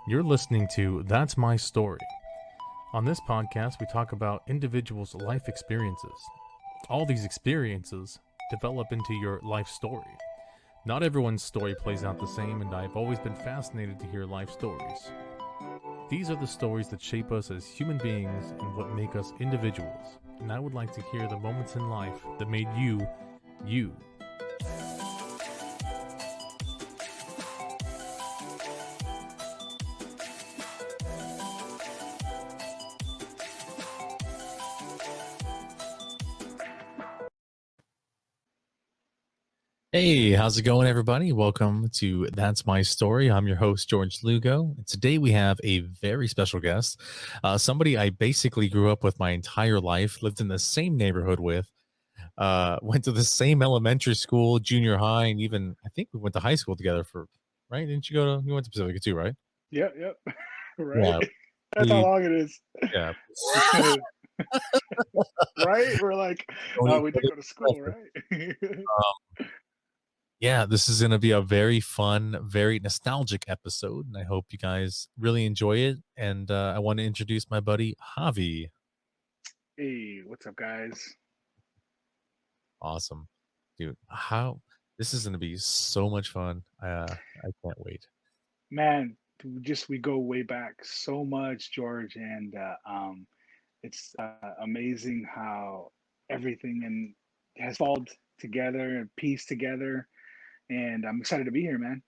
You're listening to That's My Story. On this podcast, we talk about individuals' life experiences. All these experiences develop into your life story. Not everyone's story plays out the same, and I've always been fascinated to hear life stories. These are the stories that shape us as human beings and what make us individuals. And I would like to hear the moments in life that made you, you. Hey, how's it going, everybody? Welcome to That's My Story. I'm your host, George Lugo. And today we have a very special guest, somebody I basically grew up with my entire life, lived in the same neighborhood with, went to the same elementary school, junior high, and even I think we went to high school together right? Didn't you went to Pacifica too, right? Yep. Right? Yeah, That's how we, long it is. yeah. It's gonna right? We're like, Known each we did other go to school, forever. right? Yeah, this is going to be a very fun, very nostalgic episode, and I hope you guys really enjoy it. And I want to introduce my buddy Javi. Hey, what's up, guys? Awesome, dude. This is going to be so much fun. I can't wait. Man, we go way back so much, George, and it's amazing how everything has followed together and pieced together. And I'm excited to be here, man.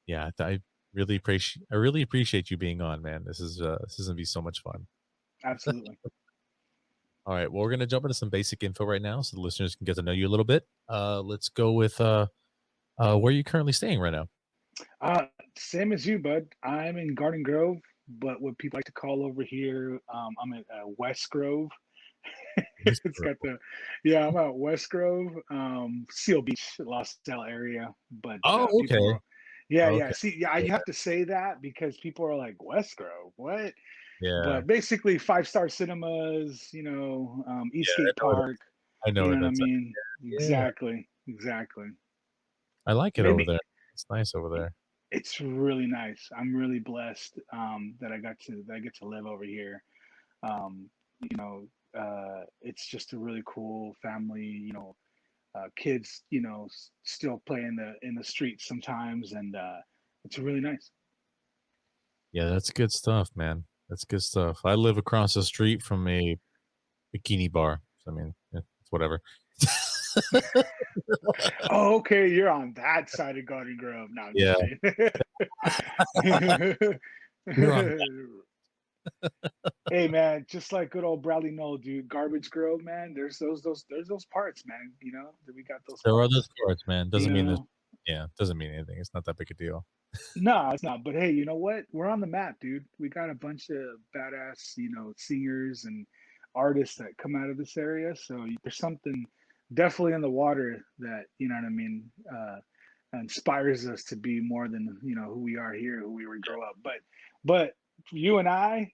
Yeah, I really appreciate you being on, man. This is going to be so much fun. Absolutely. All right, well, we're going to jump into some basic info right now, so the listeners can get to know you a little bit. Let's go with where are you currently staying right now? Same as you, bud. I'm in Garden Grove, but what people like to call over here, I'm at West Grove. It's got yeah, I'm at West Grove, Seal Beach, Los Del area. But Oh, okay. yeah. Okay. See, yeah, you have to say that because people are like, West Grove, what? Yeah. But basically, five-star cinemas, Yeah, Eastgate Park, I know you where know what I that's at. mean? Yeah. Exactly. I like it over Maybe there. It's nice over there. it's really nice. I'm really blessed that I get to live over here. Um, it's just a really cool family. Kids, still play in the streets sometimes, and it's really nice. Yeah, that's good stuff, man. That's good stuff. I live across the street from a bikini bar. So, I mean, it's whatever. Oh, okay, you're on that side of Garden Grove. No, I'm Yeah, just kidding. you're on. Hey man, just like good old Bradley Knoll, dude. Garbage Grove, man. There's those parts, man. That we got those There are those parts. cards, man. You Doesn't mean this. know, Yeah, doesn't mean anything. It's not that big a deal. no, it's not. But hey, you know what? We're on the map, dude. We got a bunch of badass, singers and artists that come out of this area. So there's something definitely in the water that what I mean, inspires us to be more than who we are here, who we were grow up. But you and I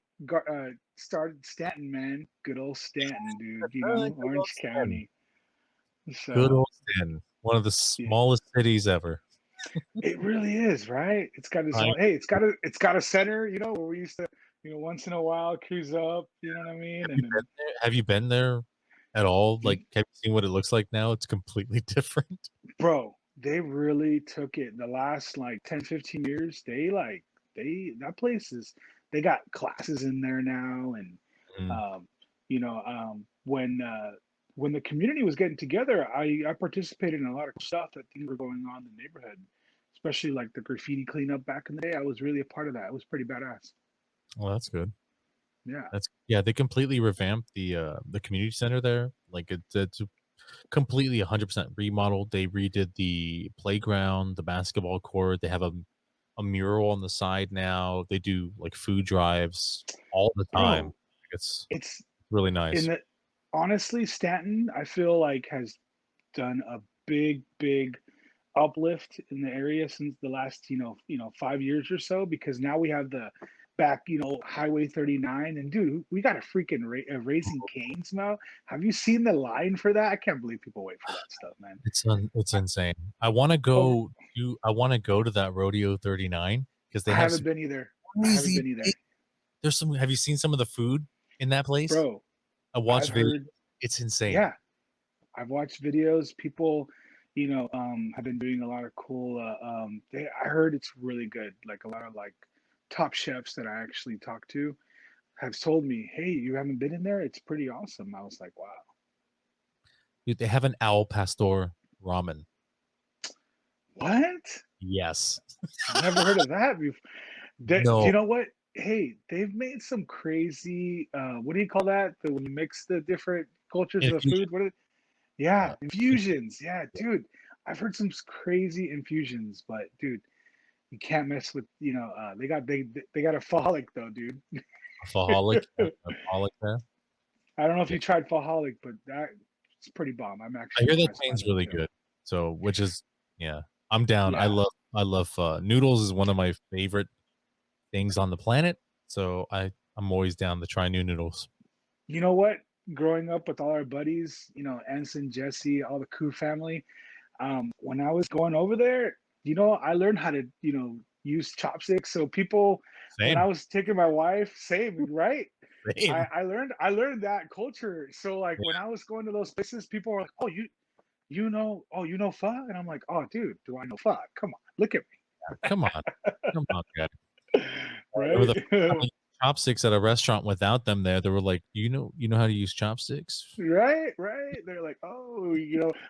started Stanton, man. Good old Stanton, dude. Good old Orange Stanton. County. Good So old Stanton. One of the yeah. smallest cities ever. It really is, right? It's got its I, own. Hey, it's got a center, where we used to, once in a while cruise up. You know what I mean? And then, have you been there at all? Like, have you seen what it looks like now? It's completely different. bro, they really took it. The last like 10, 15 years, that place is. They got classes in there now, and Mm. um, when the community was getting together, I participated in a lot of stuff that things were going on in the neighborhood, especially like the graffiti cleanup back in the day. I was really a part of that. It was pretty badass. Well, that's good. Yeah. Yeah, they completely revamped the community center there. Like it's completely 100% remodeled. They redid the playground, the basketball court. They have a mural on the side now. They do like food drives all the time. Bro, It's it's really in nice. the honestly, Stanton, I feel like has done a big uplift in the area since the last 5 years or so, because now we have the back Highway 39, and dude, we got a freaking Raising Cane's now. Have you seen the line for that? I can't believe people wait for that stuff, man. It's insane. Over I want to go to that Rodeo 39 because they I have haven't been either. I haven't crazy. been either, There's some. Have you seen some of the food in that place? bro. I I've watched videos. heard, It's insane. yeah, I've watched videos. People, have been doing a lot of cool. I heard it's really good. Like a lot of like top chefs that I actually talked to have told me, "Hey, you haven't been in there? It's pretty awesome." I was like, "Wow, Dude, they have an Al Pastor ramen. what? Yes. Never heard of that before." Do No you know what? Hey, they've made some crazy. What do you call that? When you mix the different cultures of infusion. food. Yeah, Yeah. infusions. Yeah, dude. I've heard some crazy infusions, but dude, you can't mess with. They got a faholic though, dude. Alcoholic. Alcoholic there. I don't know if Yeah. you tried faholic, but it's pretty bomb. I'm I actually hear that impressed by chain's that really too. good. So, which is, yeah, I'm down. I Yeah, love, I love noodles is one of my favorite things on the planet. So I'm always down to try new noodles. you know what? Growing up with all our buddies, Ensign, Jesse, all the Koo family, when I was going over there, I learned how to, use chopsticks. So people, when I Same, was taking my wife, same, right? same. I learned that culture. So like when I was going to those places, people were like, "Oh, you know pho?" And I'm like, "Oh, dude, do I know pho? Come on, look at Come on, guys. me." I remember Right? the first time I used chopsticks at a restaurant without them there. They were like, you know how to use chopsticks? Right, right. They're like, "Oh,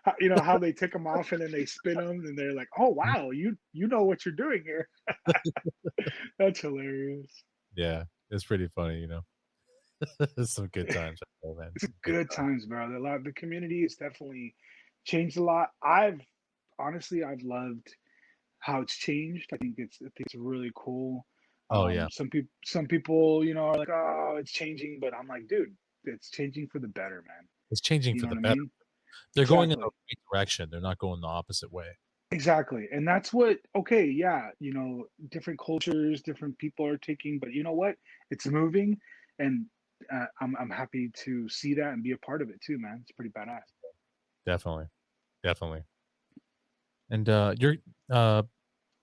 how they take them off and then they spin them and they're like, "Oh, wow, you know what you're doing here." That's hilarious. Yeah, it's pretty funny, It's some good times, man. It's Some good good times. times, bro. The community has definitely changed a lot. I've loved how it's changed. I think it's really cool. Oh yeah, Some people, are like, "Oh, it's changing," but I'm like, dude, it's changing for the better, man. it's changing You for know the what I better. mean? They're going in the Exactly. right direction. They're not going the opposite way. Exactly. And that's what, okay, yeah, different cultures, different people are taking, but you know what? It's moving, and I'm happy to see that and be a part of it too, man. It's pretty badass. Definitely, definitely. And you're uh,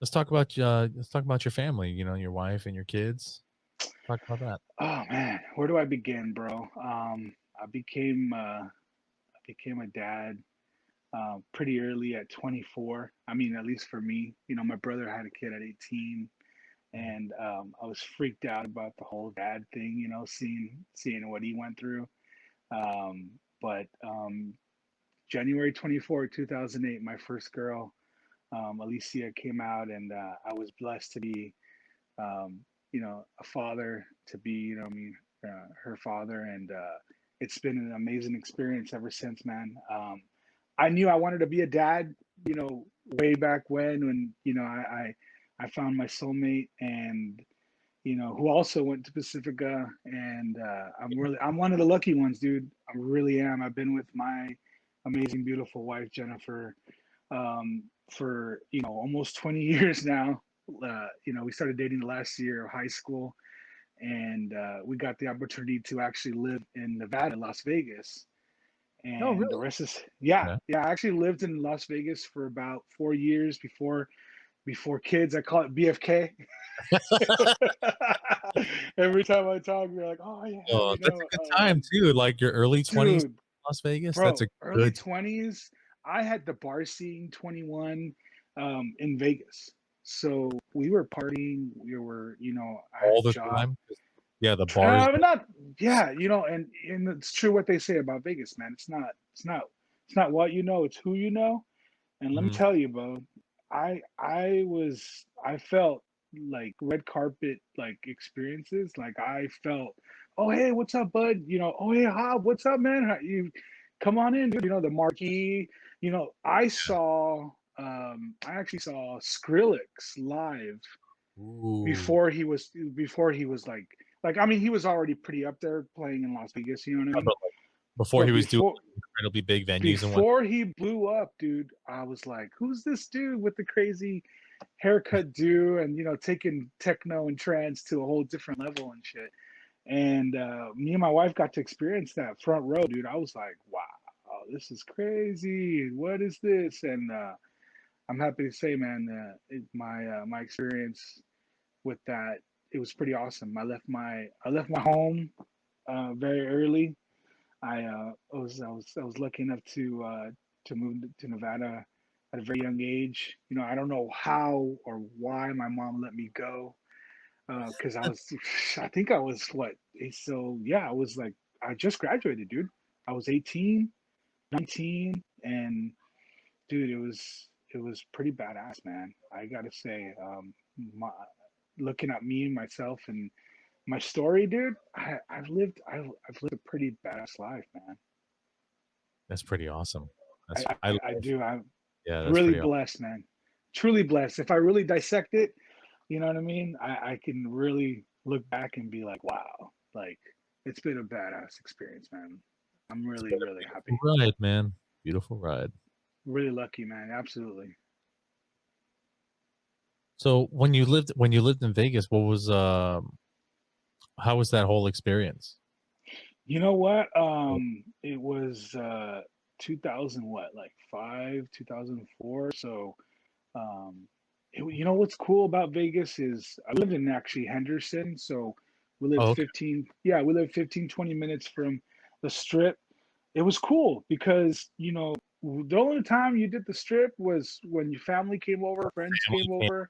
let's talk about your family. Your wife and your kids. Talk about that. Oh man, where do I begin, bro? I became a dad pretty early at 24. I mean, at least for me. My brother had a kid at 18, and I was freaked out about the whole dad thing. Seeing what he went through. But January 24, 2008, my first girl, Alicia, came out, and I was blessed to be, a father, to be, her father, and it's been an amazing experience ever since, man. I knew I wanted to be a dad, way back when I found my soulmate, and who also went to Pacifica, and I'm one of the lucky ones, dude. I really am. I've been with my amazing, beautiful wife, Jennifer, for almost 20 years now. We started dating the last year of high school, and we got the opportunity to actually live in Nevada, Las Vegas, Oh, and the really? rest is, yeah, Yeah. yeah. I actually lived in Las Vegas for about 4 years before kids. I call it BFK. Every time I talk, they're like, "Oh yeah, Oh, that's a good time too. Like your early 20s, dude, Las Vegas. That's bro, a early good. 20s." I had the bar scene 21 in Vegas, so we were partying. I had All a the job. time. Yeah, the bars. Not, yeah, and it's true what they say about Vegas, man. It's not what you know, it's who you know. And let me Mhm. tell you, bro, I felt like red carpet like experiences. Like I felt, "Oh hey, what's up, bud? Oh hey, Hob, what's up, man? You come on in, dude." The marquee. I actually saw Skrillex live Ooh. before he was like, I mean, he was already pretty up there playing in Las Vegas. You know what I Yeah, mean? but like before he But was doing before incredibly big venues and what. before he blew up, dude, I was like, "Who's this dude with the crazy haircut, dude?" And taking techno and trance to a whole different level and shit. And me and my wife got to experience that front row, dude. I was like, "Wow, this is crazy. What is this?" And I'm happy to say, man, my experience with that it was pretty awesome. I left my home very early. I was lucky enough to move to Nevada at a very young age. You know, I don't know how or why my mom let me go because I think I was what? So yeah, I was like, I just graduated, dude. I was 18, 19, and dude, it was pretty badass, man. I gotta say, looking at me, myself, and my story, dude. I've lived a pretty badass life, man. That's pretty awesome. I, That's I, I love, I do. I'm yeah, that's really pretty awesome. blessed, man. Truly blessed. If I really dissect it, you know what I mean? I can really look back and be like, wow, like it's been a badass experience, man. I'm It's really, been a really beautiful happy. ride, man. Beautiful ride. Really lucky, man. Absolutely. So when you lived in Vegas, what was how was that whole experience? You know what? It was 2000 what, like 2004. So you know what's cool about Vegas is I lived in actually Henderson, so we lived Oh, okay. 15, yeah, we lived 15, 20 minutes from the strip. It was cool because, you know, the only time you did the strip was when your family came over, friends Family came came- over,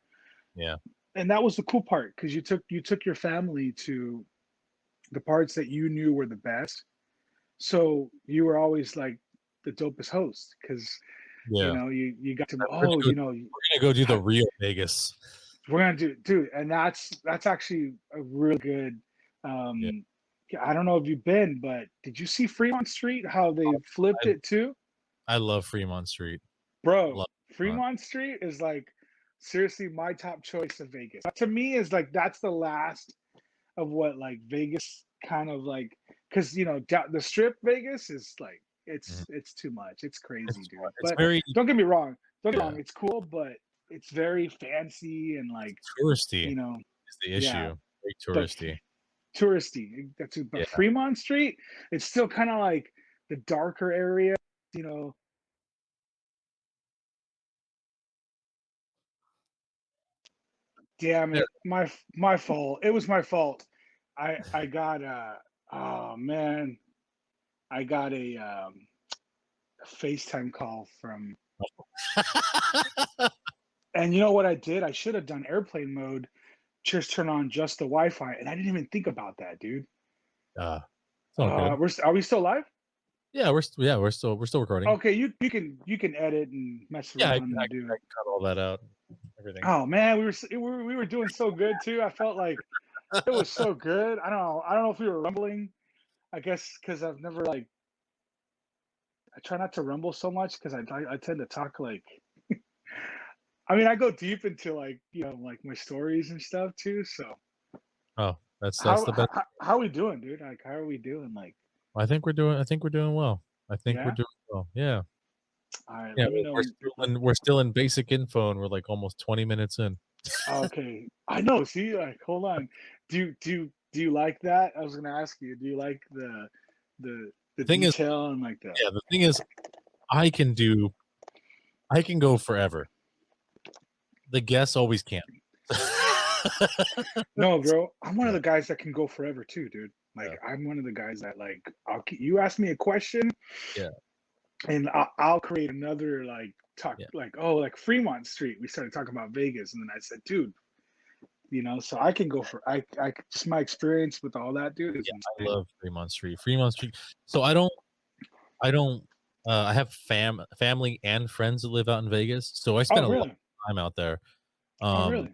Yeah. and that was the cool part because you took your family to the parts that you knew were the best. So you were always like the dopest host because you Yeah. know you got to We're gonna oh go you know we're gonna go do the real Vegas. we're gonna do dude, and that's actually a real good. Yeah. Yeah, I don't know if you've been, but did you see Fremont Street? How they flipped I it too, I love Fremont Street. bro. Love Fremont. Fremont Street is like seriously my top choice of Vegas. To me, is like that's the last of what like Vegas kind of like because you know the Strip Vegas is like Mhm. it's too much. It's crazy, dude. It's But very, don't get me wrong. Don't get me yeah, wrong. It's cool, but it's very fancy and like touristy you know is the yeah. issue. Very But touristy. touristy. That's it. But Yeah. Fremont Street, it's still kind of like the darker area. You know, damn There. it, my fault. It was my fault. I got oh man, I got a FaceTime call from. And you know what I did? I should have done airplane mode. Just turn on just the Wi-Fi, and I didn't even think about that, dude. It's all good. Are we still live? Yeah, we're still recording. Okay, you can edit and mess Yeah, around and I do. can cut all that out. Everything. Oh man, we were doing so good too. I felt like it was so good. I don't know if we were rumbling. I guess because I've never like I try not to rumble so much because I tend to talk like I mean I go deep into like you know like my stories and stuff too. So Oh, that's how the how, best. how are we doing, dude? Like how are we doing? Like I think we're doing well. I think we're yeah. doing well. Yeah. All right, Yeah, let me we're know. still in we're still in basic info and we're like almost 20 minutes in. Okay, I know. See, like hold on. Do you like that? I was gonna ask you. Do you like the Thing is, detail and like the yeah, the thing is I can do I can go forever. The guests always can. No, bro, I'm one of Yeah. the guys that can go forever too, dude. Like Yeah. I'm one of the guys that like you ask me a question Yeah. and I'll create another like talk Yeah. like oh like Fremont Street. We started talking about Vegas and then I said, dude, you know, so I can go for I just my experience with all that, dude, is Yeah, I insane. love Fremont Street. Fremont Street. So I don't I have family and friends that live out in Vegas, so I Oh spent a lot really? of time out there. Oh Um really?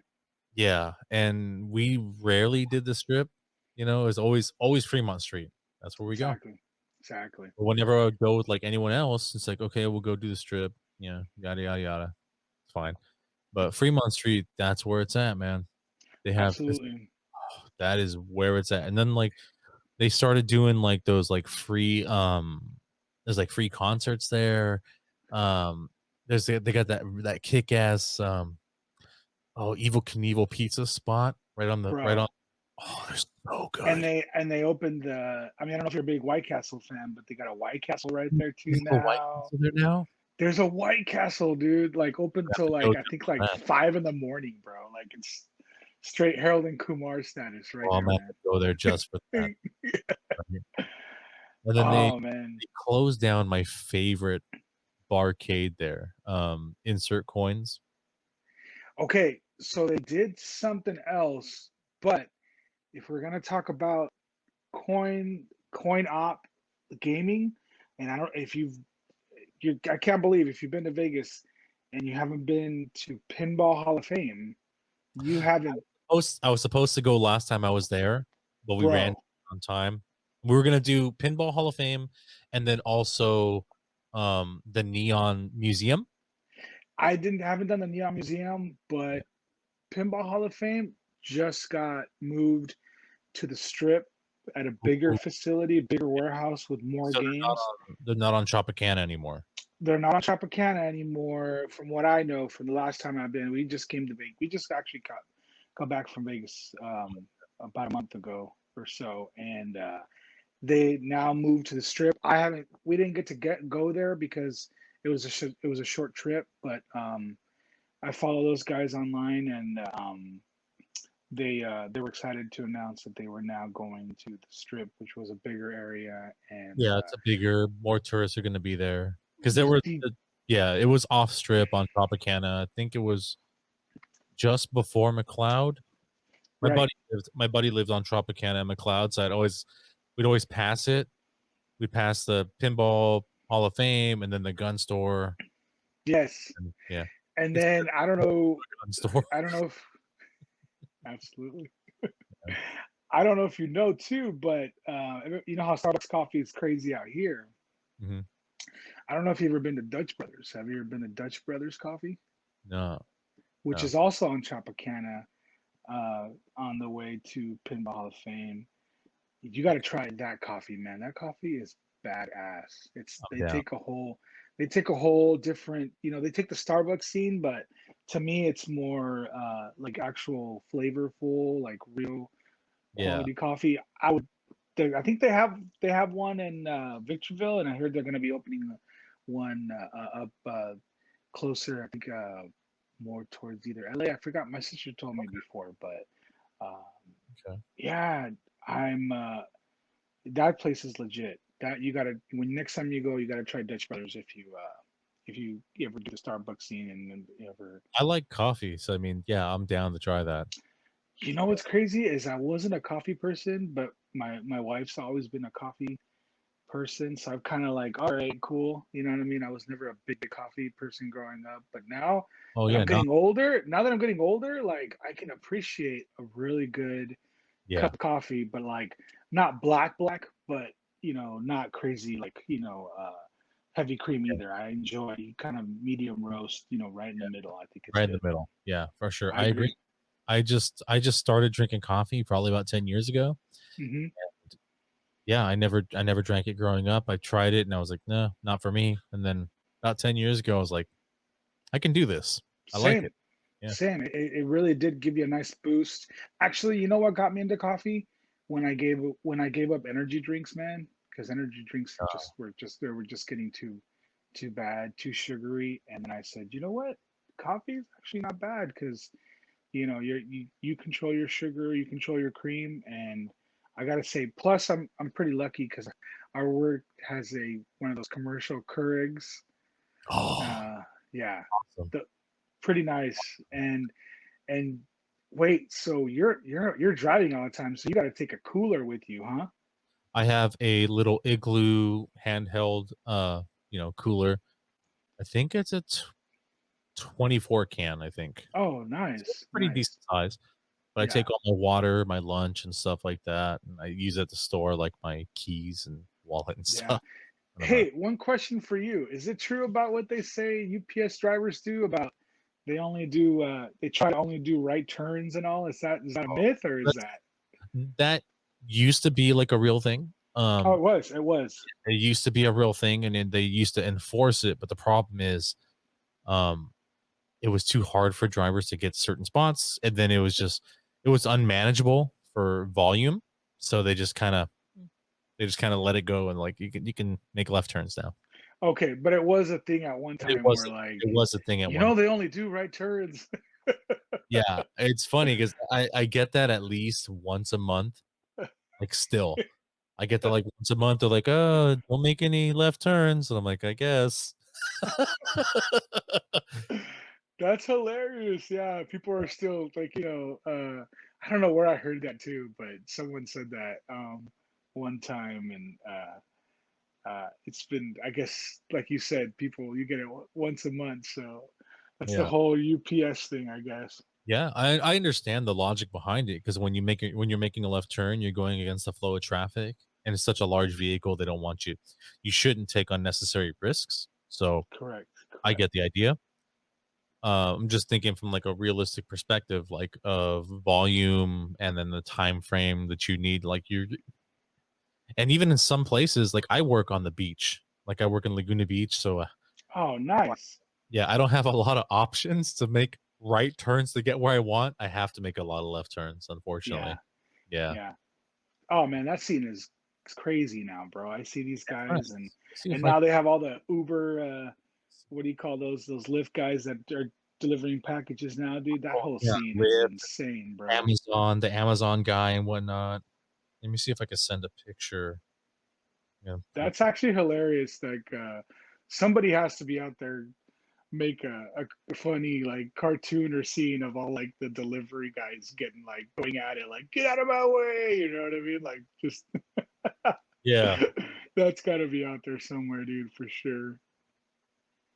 yeah, and we rarely did the strip, it's always Fremont Street. That's where we go. Exactly. Exactly. But whenever I would go with like anyone else, it's like, okay, we'll go do the strip, yada yada yada. It's fine. But Fremont Street, that's where it's at, man. They have Absolutely. that is where it's at. And then like they started doing like those like free there's like free concerts there. Um they got that kick ass Evil Knievel pizza spot right on. Bro. Oh, they're so And good. they opened the I mean, I don't know if you're a big White Castle fan, but they got a White Castle right there too Is there a White now. Castle there now? There's a White Castle, dude, like open We have till to go like I just think for like that. 5 in the morning, bro. Like it's Straight Harold and Kumar status right Oh, I there, might have man. to go there just for that. Right? And then Oh man. they closed down my favorite barcade there. Insert coins. Okay, so they did something else, but if we're gonna talk about coin op gaming, and I don't if I can't believe if you've been to Vegas and you haven't been to Pinball Hall of Fame, you haven't, I was supposed to go last time I was there, but we ran bro. on time. We were gonna do Pinball Hall of Fame and then also the Neon Museum. I didn't haven't done the Neon Museum, Yeah. but Pinball Hall of Fame just got moved to the Strip at a bigger Ooh, facility, bigger warehouse with more so games. they're not on Tropicana anymore. They're not on Tropicana anymore, from what I know. From the last time I've been, we just came to Vegas. We just actually got back from Vegas about a month ago or so, and they now moved to the Strip. We didn't get to go there because it was a short trip, but I follow those guys online, and they were excited to announce that they were now going to the Strip, which was a bigger area, and Yeah, it's a bigger, more tourists are gonna be there because there were, the yeah, it was off strip on Tropicana. I think it was just before McLeod. right. My buddy lived on Tropicana and McLeod, so we'd always pass it. We'd pass the Pinball Hall of Fame and then the gun store. Yes. And yeah, And it's then I don't know, gun store. I don't know if absolutely. I don't know if you know too, but you know how Starbucks coffee is crazy out here. Hmm. I don't know if you've ever been to Dutch Brothers. Have you ever been to Dutch Brothers Coffee, No, which no. is also on Tropicana, on the way to Pinball Hall of Fame? You got to try that coffee, man. That coffee is badass. It's I'm down. they take a whole different, they take the Starbucks scene, but to me it's more like actual flavorful, like real Yeah, quality coffee. I think they have one in Victorville, and I heard they're going to be opening one up closer. I think more towards either LA. I forgot. My sister told me before, but um, okay. yeah, I'm. That place is legit. That you gotta when next time you go, you gotta try Dutch Brothers if you ever do the Starbucks scene and then you ever. I like coffee, so I mean, yeah, I'm down to try that. You know what's crazy is I wasn't a coffee person, but my wife's always been a coffee person, so I'm kind of like, all right, cool. You know what I mean? I was never a big coffee person growing up, but Oh yeah, no, now that I'm getting older, like I can appreciate a really good yeah, cup of coffee, but like not black, but not crazy like heavy cream yeah, either. I enjoy kind of medium roast, right in the yeah, middle. I think it's right in the good. middle. Yeah, for sure. I I agree. agree. I just started drinking coffee probably about 10 years ago. Hmm. Yeah, I never drank it growing up. I tried it and I was like, no, not for me. And then about 10 years ago, I was like, I can do this. I like Same, it. Yeah. same. It really did give you a nice boost. Actually, you know what got me into coffee? When I gave up energy drinks, man, because energy drinks Uh, they were just getting too bad, too sugary. And then I said, you know what? Coffee is actually not bad because you control your sugar, you control your cream, and I gotta say, plus I'm pretty lucky because our work has a one of those commercial Keurigs. oh, Uh, yeah, awesome. the pretty nice. And wait, so you're driving all the time, so you got to take a cooler with you, huh? I have a little igloo handheld, cooler. I think it's a 24 can, I think. Oh, So it's nice, pretty nice. decent size. But I Yeah, take all my water, my lunch, and stuff like that. And I use it to store like my keys and wallet and yeah. stuff. And I'm Hey, one question for you. Is it true about what they say UPS drivers do about they try to only do right turns and all? Is that a myth or is that's, that? that used to be like a real thing. Oh, it was. It used to be a real thing, and then they used to enforce it. But the problem is, um, it was too hard for drivers to get certain spots, and then it was unmanageable for volume. So they just kind of let it go, and like you can make left turns now. Okay, but it was a thing at one But time where it like, was a thing at one. they only do right turns. Yeah, it's funny because I get that at least once a month. Like, still, I get that like once a month. They're like, "Oh, don't make any left turns," and I'm like, "I guess." That's hilarious. Yeah, people are still like, I don't know where I heard that too, but someone said that one time, and it's been, I guess, like you said, people you get it once a month, so that's the Yeah. whole UPS thing, I guess. Yeah, I understand the logic behind it because when you're making a left turn, you're going against the flow of traffic, and it's such a large vehicle, they don't want you. You shouldn't take unnecessary risks. So Correct, I correct. get the idea. I'm just thinking from like a realistic perspective, like of volume and then the time frame that you need. Like you're, and even in some places, like I work on the beach, like I work in Laguna Beach, so Oh, nice. yeah, I don't have a lot of options to make right turns to get where I want. I have to make a lot of left turns, unfortunately. Yeah, Yeah. yeah. Oh man, that scene is crazy now, bro. I see these guys, and Nice. See if and I now they have all the Uber. What do you call those Lyft guys that are delivering packages now, dude? That whole yeah, scene is Lyft, insane, bro. Amazon, the Amazon guy and whatnot. Let me see if I can send a picture. Yeah, put That's actually hilarious. Like, somebody has to be out there make a funny like cartoon or scene of all like the delivery guys getting like going at it, like get out of my way. You know what I mean? Like just yeah. that's got to be out there somewhere, dude, for sure.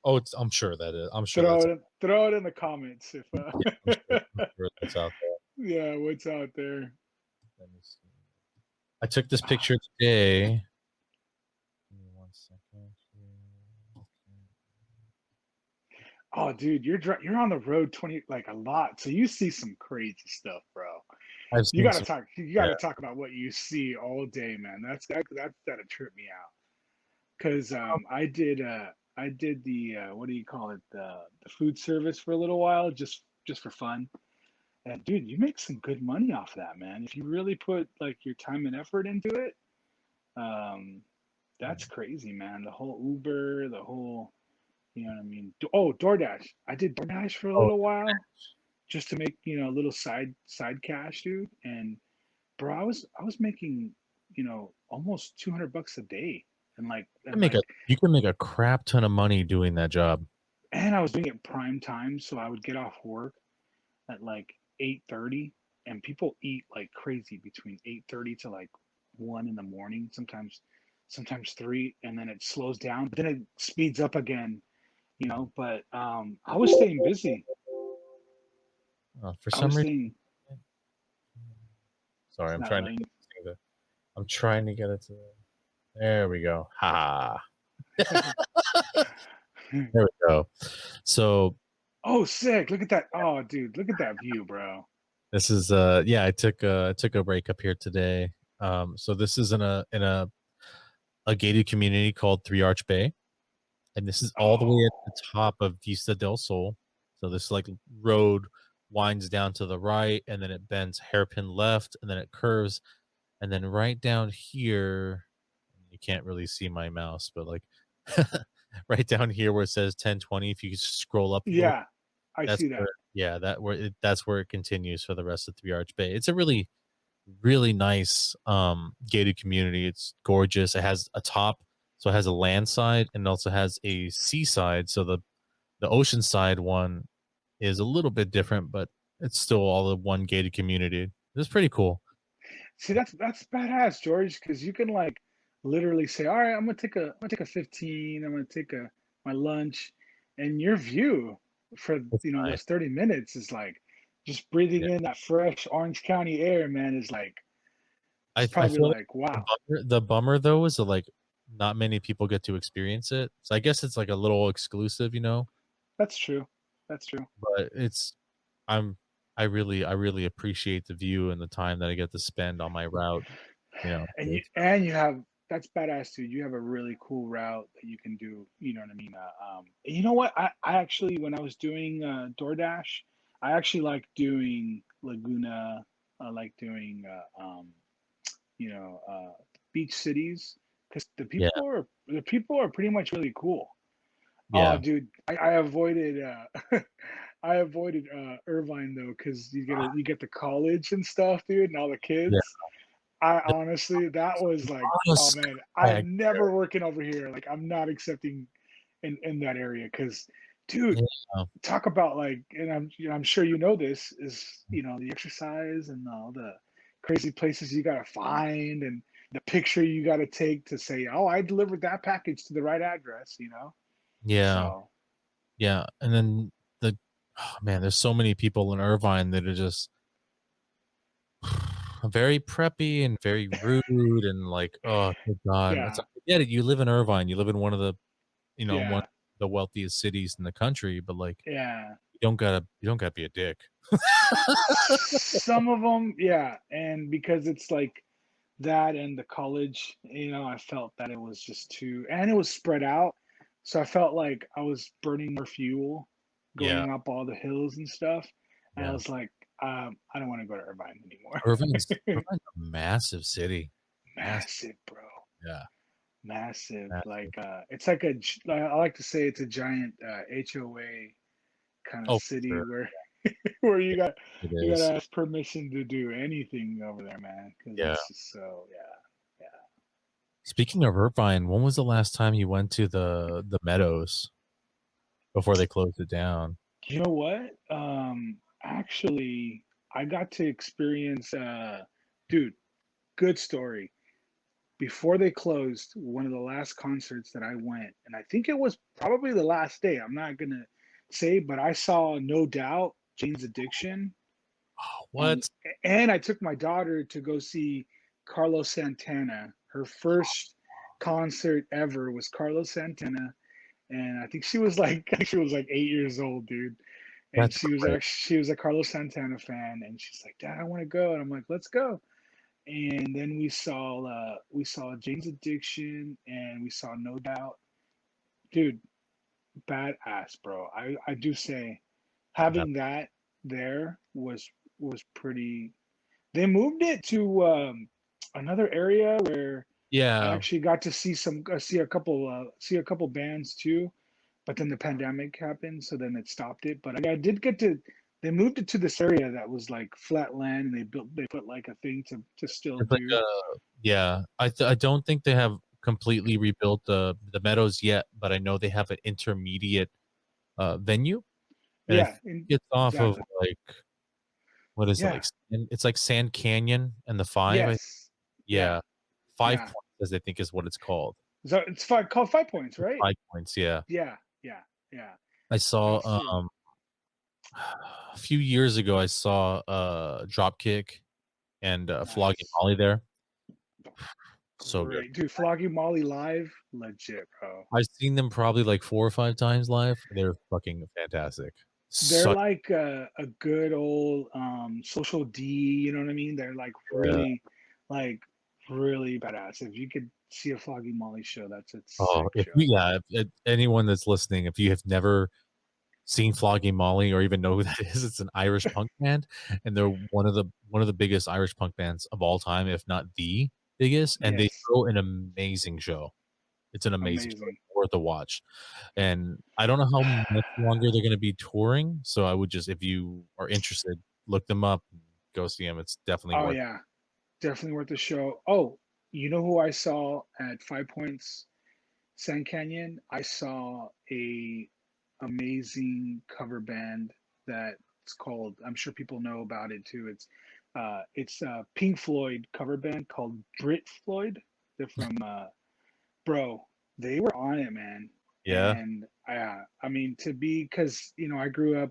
Oh, it's, I'm sure that is. I'm sure that's. Throw it in the comments if Yeah, I'm sure that's out there. yeah, what's out there. Let me see. I took this Ah, picture today. Give me 1 second here. Okay. oh, dude, you're on the road 20 like a lot, so you see some crazy stuff, bro. I've You seen gotta some. talk. You Yeah. gotta talk about what you see all day, man. That'd trip me out. Because I did the what do you call it, the food service for a little while, just for fun. And dude, you make some good money off that, man. If you really put like your time and effort into it, um, that's crazy, man. The whole Uber, the whole, you know what I mean. Oh, DoorDash. I did DoorDash for a Oh, little while just to make a little side cash, dude. And bro, I was making almost 200 bucks a day, and like can and make a like you can make a crap ton of money doing that job. and I was doing it prime time, so I would get off work at like 8:30, and people eat like crazy between 8:30 to like 1 in the morning, sometimes three, and then it slows down, but then it speeds up again, But I was staying busy. For I some was reason, staying. sorry, It's not letting. I'm trying to get it to. There we go. Ha. There we go. So Oh, sick! Look at that. Oh, dude, look at that view, bro. this is yeah, I took a break up here today. So this is in a gated community called Three Arch Bay, and this is all the way at the Oh, top of Vista del Sol. So this like road winds down to the right, and then it bends hairpin left, and then it curves, and then right down here, you can't really see my mouse, but like right down here where it says 1020, if you scroll up a little, yeah, I that's see where that. yeah, that's where it continues for the rest of Three Arch Bay. It's a really nice gated community. It's gorgeous. It has a top, so it has a land side and it also has a seaside. So the ocean side one is a little bit different, but it's still all the one gated community. It's pretty cool. See, that's badass, George, because you can like literally say, "All right, I'm gonna take a 15. I'm gonna take a my lunch," and your view for It's nice. those 30 minutes is like just Yeah. breathing in that fresh Orange County air, man. Is like it's I probably feel like like wow, the bummer though is that like not many people get to experience it. So I guess it's like a little exclusive, that's true, that's true. but I'm I really appreciate the view and the time that I get to spend on my route. And you It's and you have that's badass, dude. You have a really cool route that you can do. You know what I mean? You know what? I actually, when I was doing DoorDash, I actually like doing Laguna. I like doing beach cities because yeah, the people are pretty much really cool. Oh, yeah. dude, I avoided I avoided Irvine though, because you get the college and stuff, dude, and all the Yeah. kids. I honestly, that was like, oh Honest man, swag. I'm never working over here. Like, I'm not accepting in that area, because, dude, Yeah. talk about like, and I'm sure you know this is, the exercise and all the crazy places you gotta find, and the picture you gotta take to say, oh, I delivered that package to the right address. Yeah. So Yeah. And then oh man, there's so many people in Irvine that are just very preppy and very rude and like, oh good God. It's yeah, like, I get it. You live in Irvine. You live in one of the, one of yeah, the wealthiest cities in the country, but like yeah. you don't gotta be a dick. Some of them, yeah, and because it's like that and the college, I felt that it was just too, and it was spread out, so I felt like I was burning more fuel Yeah. going up all the hills and stuff, and I Yeah. was like, I don't want to go to Irvine anymore. Irvine's a massive city. Massive. Massive, bro, Yeah. massive. Massive. Like, it's like I like to say it's a giant HOA kind of Oh, for city sure. where where you got It you got is. to ask permission to do anything over there, man, because Yeah. it's just so, yeah, Speaking of Irvine, when was the last time you went to the Meadows before they closed it down? yeah. You know what? Actually, I got to experience. Dude, good story. Before they closed, one of the last concerts that I went, and I think it was probably the last day. I'm not gonna say, but I saw No Doubt, Jane's Addiction, Oh, and what? and I took my daughter to go see Carlos Santana. Her first concert ever was Carlos Santana, and I think she was like I think she was like 8 years old, dude. And That's she was a Carlos Santana fan, and she's like, Dad, I want to go, and I'm like, let's go. And then we saw Jane's Addiction, and we saw No Doubt, dude. Badass, bro. I do say great. having that there was pretty. They moved it to another area where I Yeah, actually got to see a couple bands too, but then the pandemic happened, so then it stopped it. But I did get to. They moved it to this area that was like flat land, and they put like a thing to still it's like do. yeah. I don't think they have completely rebuilt the Meadows yet, but I know they have an intermediate venue, and I Yeah, think it's off of exactly. like what is it Yeah. like? It's like Sand Canyon and the Five. Yes. Yeah. Yeah, Five Yeah. Points, I think is what it's called. So it's called 5 points, right? 5 Points. Yeah, Yeah. Yeah. Yeah. I saw That's true. a few years ago. I saw Dropkick and Flogging Nice. Molly there. So good. Great. Dude, Floggy Molly live, legit, bro. I've seen them probably like 4 or 5 times live. They're fucking fantastic. They're Such like a good old social D, you know what I mean? They're yeah. like really badass. If you could see a Floggy Molly show, that's a Oh, sick if show. you yeah, if anyone that's listening, if you have never seen Flogging Molly or even know who that is, it's an Irish punk band, and they're one of the biggest Irish punk bands of all time, if not the biggest, and they Yes. throw an amazing show. It's an amazing show. Amazing. It's worth a watch. And I don't know how much longer they're gonna be touring, so I would just if you are interested, look them up, go see them. It's definitely Oh worth yeah. Definitely worth the show. Oh, you know who I saw at 5 Points Sand Canyon? I saw a amazing cover band that's called. I'm sure people know about it too. It's a Pink Floyd cover band called Brit Floyd. They're from bro. They were on it, man. Yeah. And I mean to be because I grew up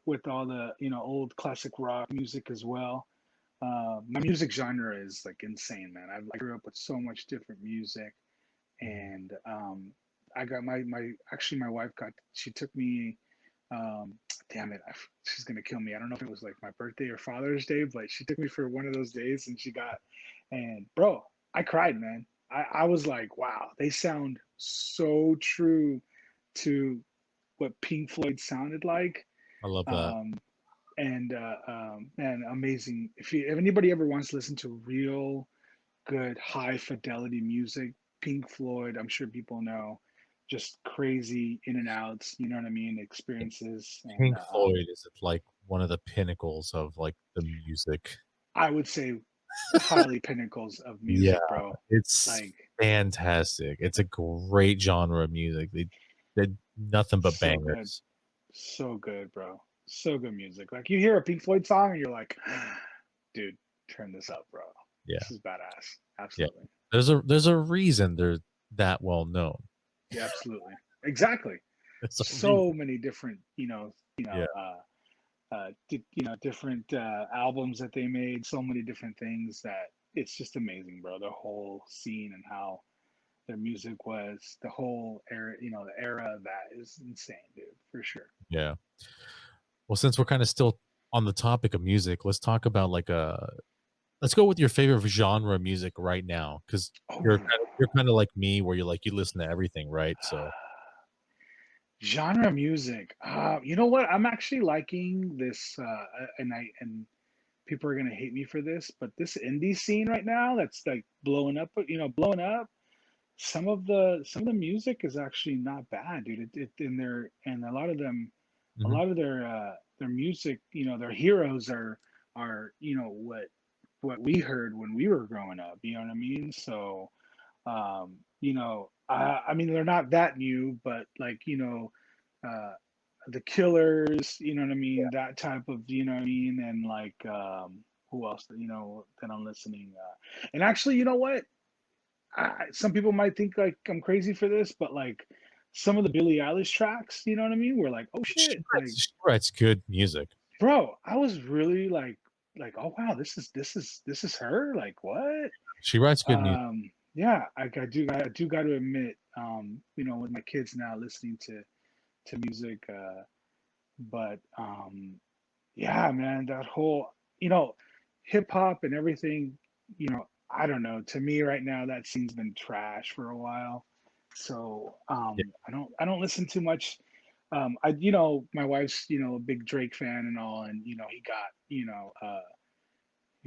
with all the old classic rock music as well. My music genre is like insane, man. I grew up with so much different music, and I got my actually my wife got she took me. Um, damn it, she's gonna kill me. I don't know if it was like my birthday or Father's Day, but she took me for one of those days, and and bro, I cried, man. I was like, wow, they sound so true to what Pink Floyd sounded like. I love that. Um, and man, amazing. If anybody ever wants to listen to real good high fidelity music, Pink Floyd, I'm sure people know just crazy in and outs, you know what I mean, experiences. And Pink Floyd is like one of the pinnacles of like the music. I would say highly pinnacles of Yeah, music, bro. it's Like fantastic. It's a great genre of music. They did nothing but so good, bangers. so good, bro. So good music. Like you hear a Pink Floyd song and you're like, dude, turn this up, bro. Yeah, This is badass. yeah. Absolutely. There's a reason they're that well known. Yeah, absolutely. Exactly. There's a reason. So many different, Yeah, different albums that they made. So many different things that it's just amazing, bro. The whole scene and how their music was, the whole era, the era of that is insane, dude, for sure. yeah. Well, since we're kind of still on the topic of music, let's talk about like a let's go with your favorite genre of music right now, because Oh, you're kind of like me, where you listen to everything, right? So genre music. You know what? I'm actually liking this, and people are gonna hate me for this, but this indie scene right now that's like blowing up. Blowing up. Some of the music is actually not bad, dude. And a lot of them, a mhm. lot of their music, their heroes are what we heard when we were growing up. You know what I mean? So I mean, they're not that new, but like, uh, the Killers, you know what I mean? That type of, you know what I mean? And like, who else, that I'm listening? And actually, you know what? Some people might think like I'm crazy for this, but like some of the Billie Eilish tracks, you know what I mean? We're like, oh shit, like, She writes good music. bro, I was really like, oh wow, this is her. Like, what? She writes good music. Yeah, I do got to admit, with my kids now listening to music, but yeah, man, that whole, hip hop and everything, I don't know. To me, right now, that scene's been trash for a while, so Yeah, I don't listen too much. My wife's a big Drake fan and all, and he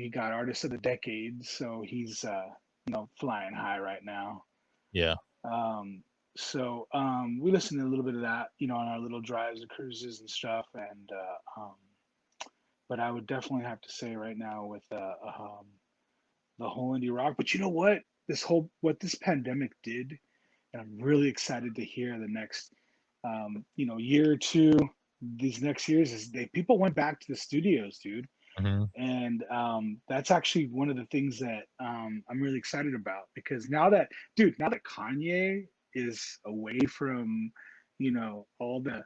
got Artist of the Decade, so he's flying high right now. yeah, We listen to a little bit of that, on our little drives and cruises and stuff. And but I would definitely have to say right now with the whole indie rock. But you know what? What this pandemic did, and I'm really excited to hear the next, year or two. These next years is people went back to the studios, dude, mhm, and that's actually one of the things that I'm really excited about because now that Kanye is away from, all that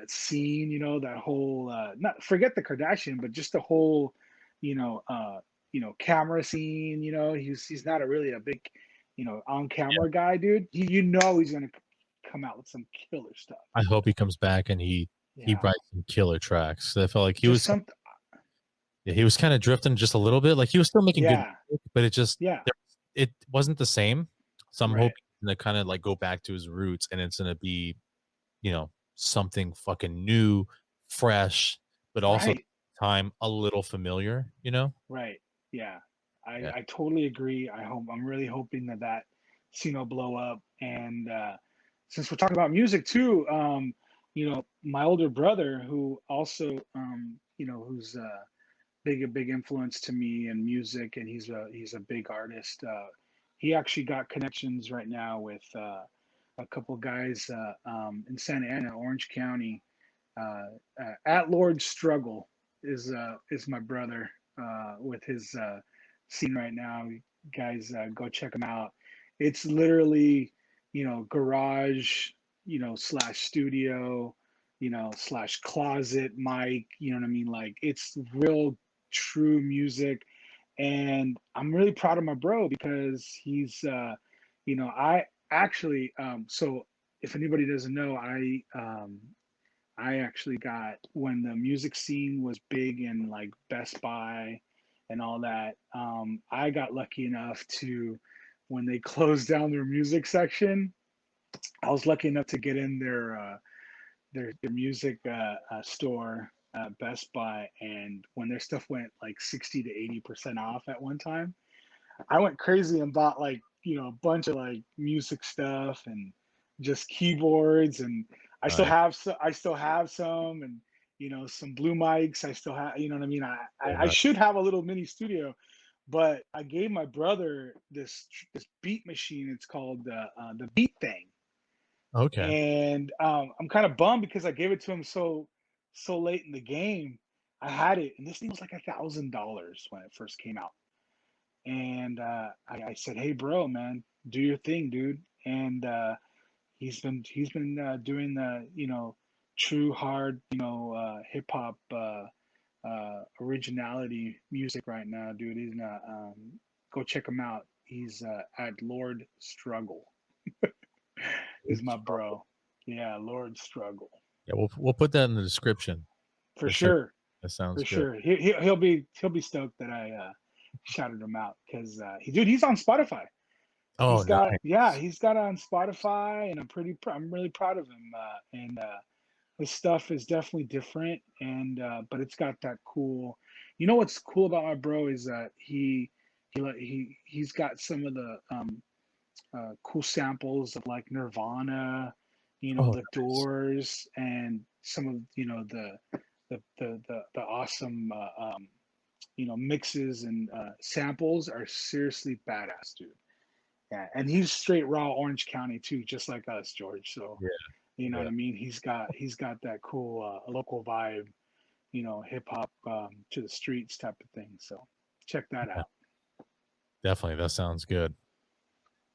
scene, that whole not forget the Kardashian, but just the whole, you know, uh, camera scene. He's not really a big, on yeah. camera guy, dude. He's gonna come out with some killer stuff. I hope he comes back and he Yeah, writes some killer tracks. I felt like just some. yeah, he was kind of drifting just a little bit. Like he was still making good Yeah, music, but yeah, it wasn't the same. So I'm right, hoping to kind of like go back to his roots, and it's gonna be something fucking new, fresh, but also at right. the time a little familiar. Right. Yeah. I, Yeah, I totally agree. I'm really hoping that scene will blow up. And since we're talking about music too, my older brother who also, who's a big influence to me in music, and he's a big artist. He actually got connections right now with a couple guys in Santa Ana, Orange County. At Lord Struggle is my brother with his scene right now. Guys, go check him out. It's literally, garage, slash studio, slash closet mic. You know what I mean? Like it's real, true music, and I'm really proud of my bro because I actually, so if anybody doesn't know, I actually got when the music scene was big in like Best Buy and all that. I got lucky enough to, when they closed down their music section, I was lucky enough to get in their music store, Best Buy, and when their stuff went like 60 to 80% off at one time, I went crazy and bought like a bunch of like music stuff and just keyboards, and I still Right. have some, and some blue mics. I still have, you know what I mean. I Right. should have a little mini studio, but I gave my brother this beat machine. It's called the Beat Thing, Okay. and I'm kind of bummed because I gave it to him so late in the game. I had it, and this thing was like $1,000 when it first came out. And I said, "Hey, bro, man, do your thing, dude." And he's been doing the true hard hip hop originality music right now, dude. He's not go check him out. He's at Lord Struggle is my bro. Yeah, Lord Struggle Yeah, we'll put that in the description. for For sure. sure, That sounds for good. sure. He'll be stoked that I shouted him out because he's on Spotify. Oh, nice. He's got it on Spotify, and I'm really proud of him. And his stuff is definitely different, and but it's got that cool. You know what's cool about my bro is that he's got some of the cool samples of like Nirvana, Oh, the nice. Doors, and some of the awesome mixes and samples are seriously badass, dude. Yeah, and he's straight raw Orange County too, just like us, George. So Yeah, you know what yeah, I mean. He's got that cool local vibe, hip hop to the streets type of thing. So check that yeah. out. Definitely. That sounds good.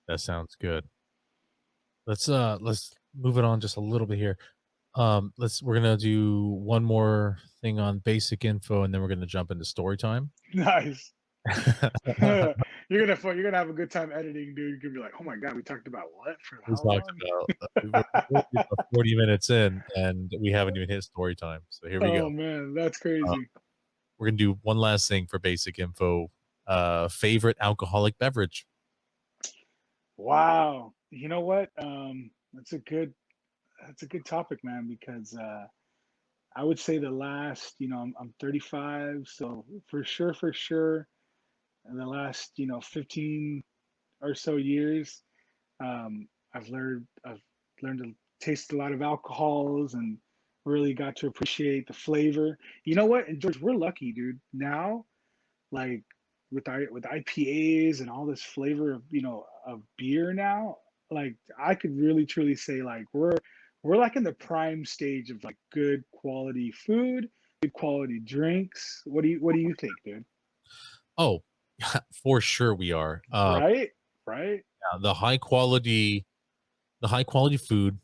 That sounds good. Let's move it on just a little bit here. We're gonna do one more thing on basic info, and then we're gonna jump into story time. Nice. You're gonna have a good time editing, dude. You're gonna be like, oh my god, we talked about what for We how talked long? about we're about 40 minutes in, and we haven't even hit story time. So here we go. Oh man, that's Uh, crazy. we're gonna do one last thing for basic info. Favorite alcoholic beverage? Wow. You know what? That's a good topic, man, because I would say the last, I'm 35, so for sure, in the last, 15 or so years, I've learned to taste a lot of alcohols and really got to appreciate the flavor. You know what? And George, we're lucky, dude. Now, like with IPAs and all this flavor of beer now, like I could really truly say like we're like in the prime stage of like good quality food, good quality drinks. What do you think, dude? Oh, for sure we are. Right? Right? Yeah, the high quality food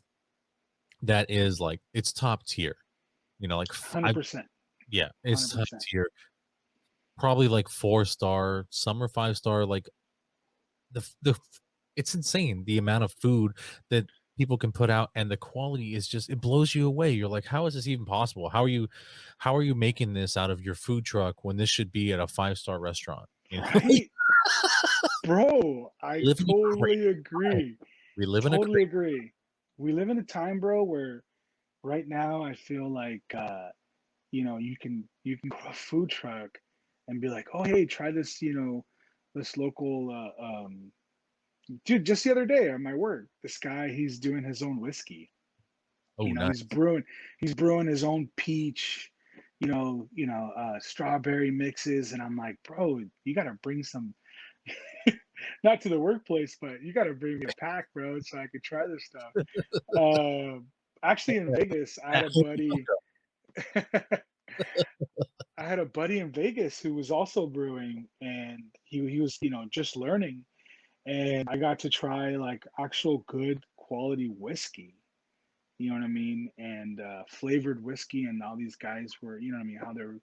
that is like it's top tier. Like five. 100%. Yeah, it's top 100%. tier. Probably like 4 star, some are 5 star. Like the it's insane the amount of food that people can put out, and the quality is just it blows you away. You're like, how is this even possible? How are you making this out of your food truck when this should be at a 5 star restaurant? Right? Bro, I Live in a totally crazy time. agree. We live in a Totally crazy. agree. We live in a time, bro, where right now I feel like you can go to a food truck and be like, "Oh, hey, try this, this local dude, just the other day at my work, this guy, he's doing his own whiskey. Oh, He's nice. brewing his own peach, strawberry mixes, and I'm like, "Bro, you got to bring some not to the workplace, but you got to bring me a pack, bro, so I could try this stuff." Uh, Actually, in Vegas, I had At a home buddy. I had a buddy in Vegas who was also brewing, and he was just learning, and I got to try like actual good quality whiskey. You know what I mean? And flavored whiskey, and all these guys were, you know what I mean, how they're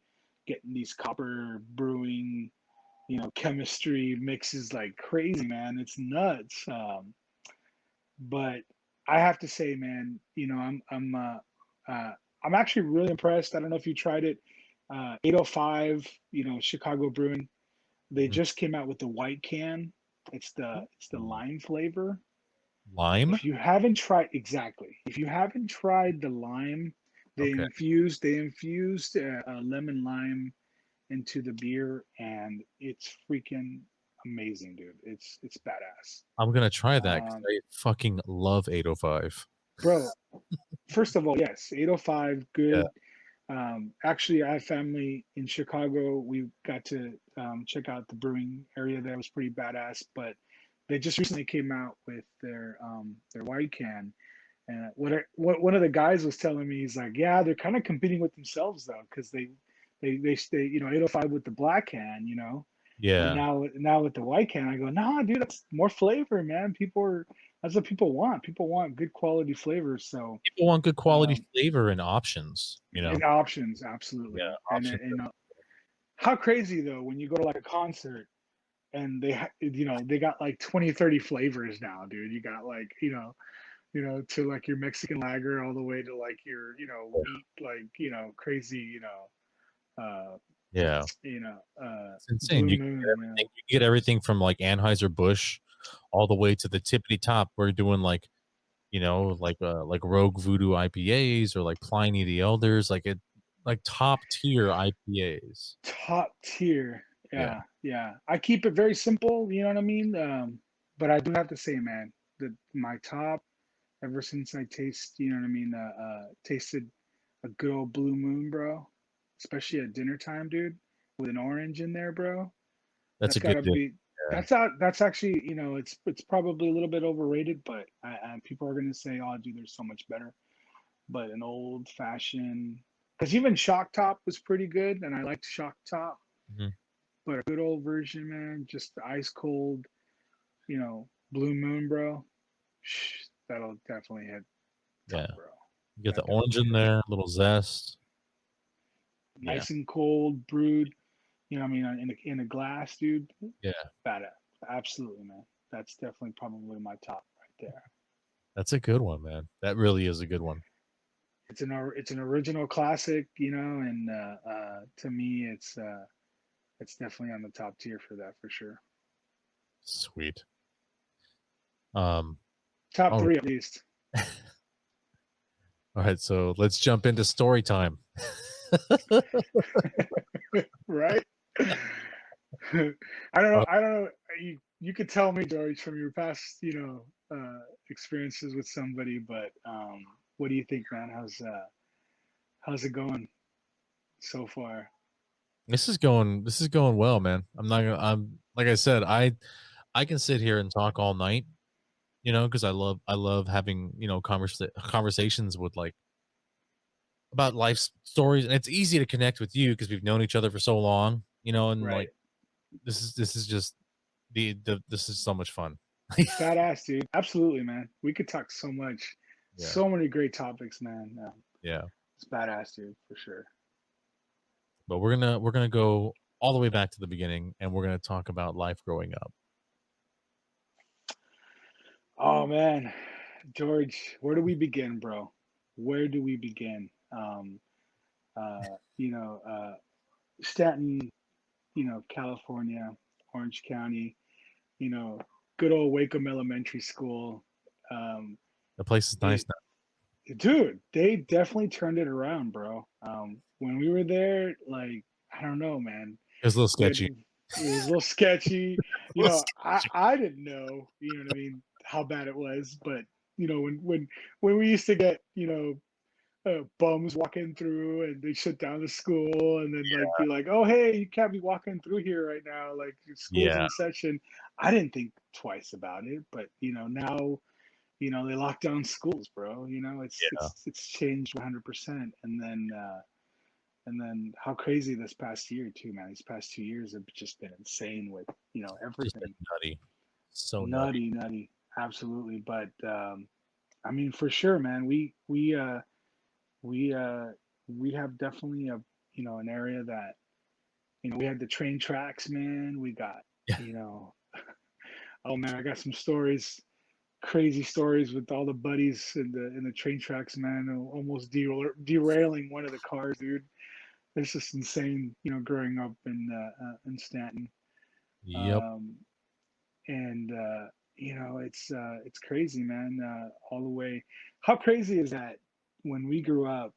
getting these copper brewing, chemistry mixes like crazy, man. It's nuts. But I have to say, man, I'm actually really impressed. I don't know if you tried it. 805, Chicago Brewing. They Mm. just came out with the white can. It's the Ooh. lime flavor. Lime. If you haven't tried the lime, they Okay. infused they infused lemon lime into the beer, and it's freaking amazing, dude. It's badass. I'm gonna try that because Um, I fucking love 805. bro, first of all, yes, 805, Yeah, good. Actually, I have family in Chicago. We got to check out the brewing area there. It was pretty badass. But they just recently came out with their white can. And what one of the guys was telling me, he's like, yeah, they're kind of competing with themselves though, because they 805 with the black can, and yeah. now with the white can, I go, nah, dude, that's more flavor, man. That's what people want. People want good quality flavors. So People want good quality um, flavor and options. You know. and options, Yeah, absolutely. And options. how crazy though when you go to like a concert and they got like 20, 30 flavors now, dude. You got like to like your Mexican lager all the way to like your wheat, like crazy, uh Yeah, it's insane. blue You can get moon, everything. You can get everything from like Anheuser Busch all the way to the tippity top. We're doing like Rogue Voodoo IPAs or like Pliny the Elders, like top tier IPAs. top tier. Yeah, Yeah, I keep it very simple, you know what I mean. But I do have to say, man, that my top, ever since I tasted a good old blue moon, bro, especially at dinner time, dude, with an orange in there, bro. that's That's a good gotta deal. be. Yeah, That's actually, it's probably a little bit overrated, but people are gonna say, oh, dude, there's so much better. But an old fashioned, because even Shock Top was pretty good, and I liked Shock Top. mhm. But a good old version, man, just ice cold, Blue Moon, bro. That'll definitely hit Yeah. top, bro. You get the That orange definitely in hits. there, a little zest. Yeah, Nice and cold, brewed. What I mean, in a glass, dude. yeah. Badass. Absolutely, man. That's definitely probably my top right there. That's a good one, man. That really is a good one. It's an original classic, and to me, it's definitely on the top tier for that for sure. Sweet. Um. Top All three at least. right. All right. So let's jump into story time. Right? I don't know. I don't know. You could tell me, George, from your past, experiences with somebody, but what do you think, man? How's it going so far? This is going well, man. I'm not gonna I'm like I said, I can sit here and talk all night, because I love having, conversations with like about life stories, and it's easy to connect with you because we've known each other for so long, and like Right. this is just this is so much fun. Badass, dude. Absolutely, man. We could talk so much, Yeah. so many great topics, man. Yeah. It's badass, dude, for sure. But we're gonna go all the way back to the beginning, and we're gonna talk about life growing up. Oh man, George, where do we begin, bro? Where do we begin? Uh, you know, uh, Stanton, California, Orange County, you know, good old Wakem Elementary School. Um, The place is nice they, now. dude, they definitely turned it around, bro. When we were there, like, I don't know, man. It was a little We had, sketchy. it was a little sketchy. A little I didn't know, what I mean, how bad it was, but when we used to get, bums walking through and they shut down the school and then like be like, oh hey, you can't be walking through here right now, like school's Yeah. in session. I didn't think twice about it, but now they lock down schools, bro. It's Yeah. it's changed 100%. And then how crazy this past year too, man. These past 2 years have just been insane with Just been everything. nutty. So nutty. Nutty, absolutely. But I mean, for sure, man. We have definitely an area that we had the train tracks, man. We got Yeah. you know oh man, I got some stories, crazy stories with all the buddies in the train tracks, man. Almost derailing one of the cars, dude. It's just insane, growing up in Stanton. Yep. Um, and it's crazy, man. All the way. How crazy is that? When we grew up,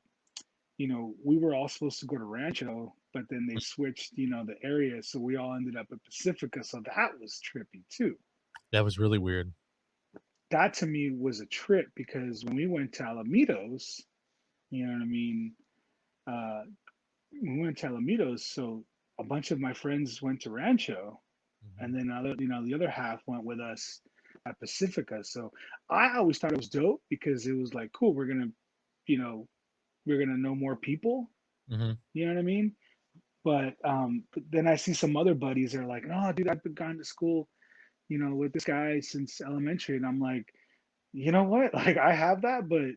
we were all supposed to go to Rancho, but then they switched, the area, so we all ended up at Pacifica. So that was trippy too. That was really weird. That to me was a trip because when we went to Alamitos, you know what I mean. Uh, we went to Alamitos, so a bunch of my friends went to Rancho, Mhm. and then the other half went with us at Pacifica. So I always thought it was dope because it was like, cool, you know, we're gonna know more people. Mhm. You know what I mean? But then I see some other buddies that are like, no, dude, I've been going to school, with this guy since elementary, and I'm like, you know what? Like I have that, but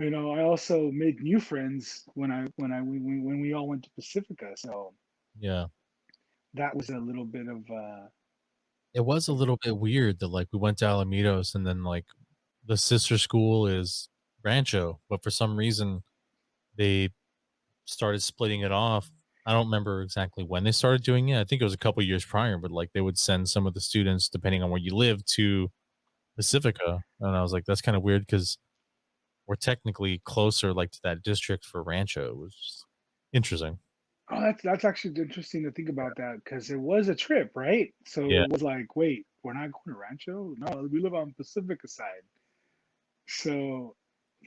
I also made new friends when we all went to Pacifica. So Yeah. that was a little bit of It was a little bit weird that like we went to Alamitos and then like the sister school is Rancho, but for some reason they started splitting it off. I don't remember exactly when they started doing it. I think it was a couple years prior, but like they would send some of the students, depending on where you live, to Pacifica. And I was like, that's kind of weird because we're technically closer like to that district for Rancho. It was just interesting. oh, that's actually interesting to think about that because it was a trip, right? So Yeah. it was like, wait, we're not going to Rancho? No, we live on Pacifica side. So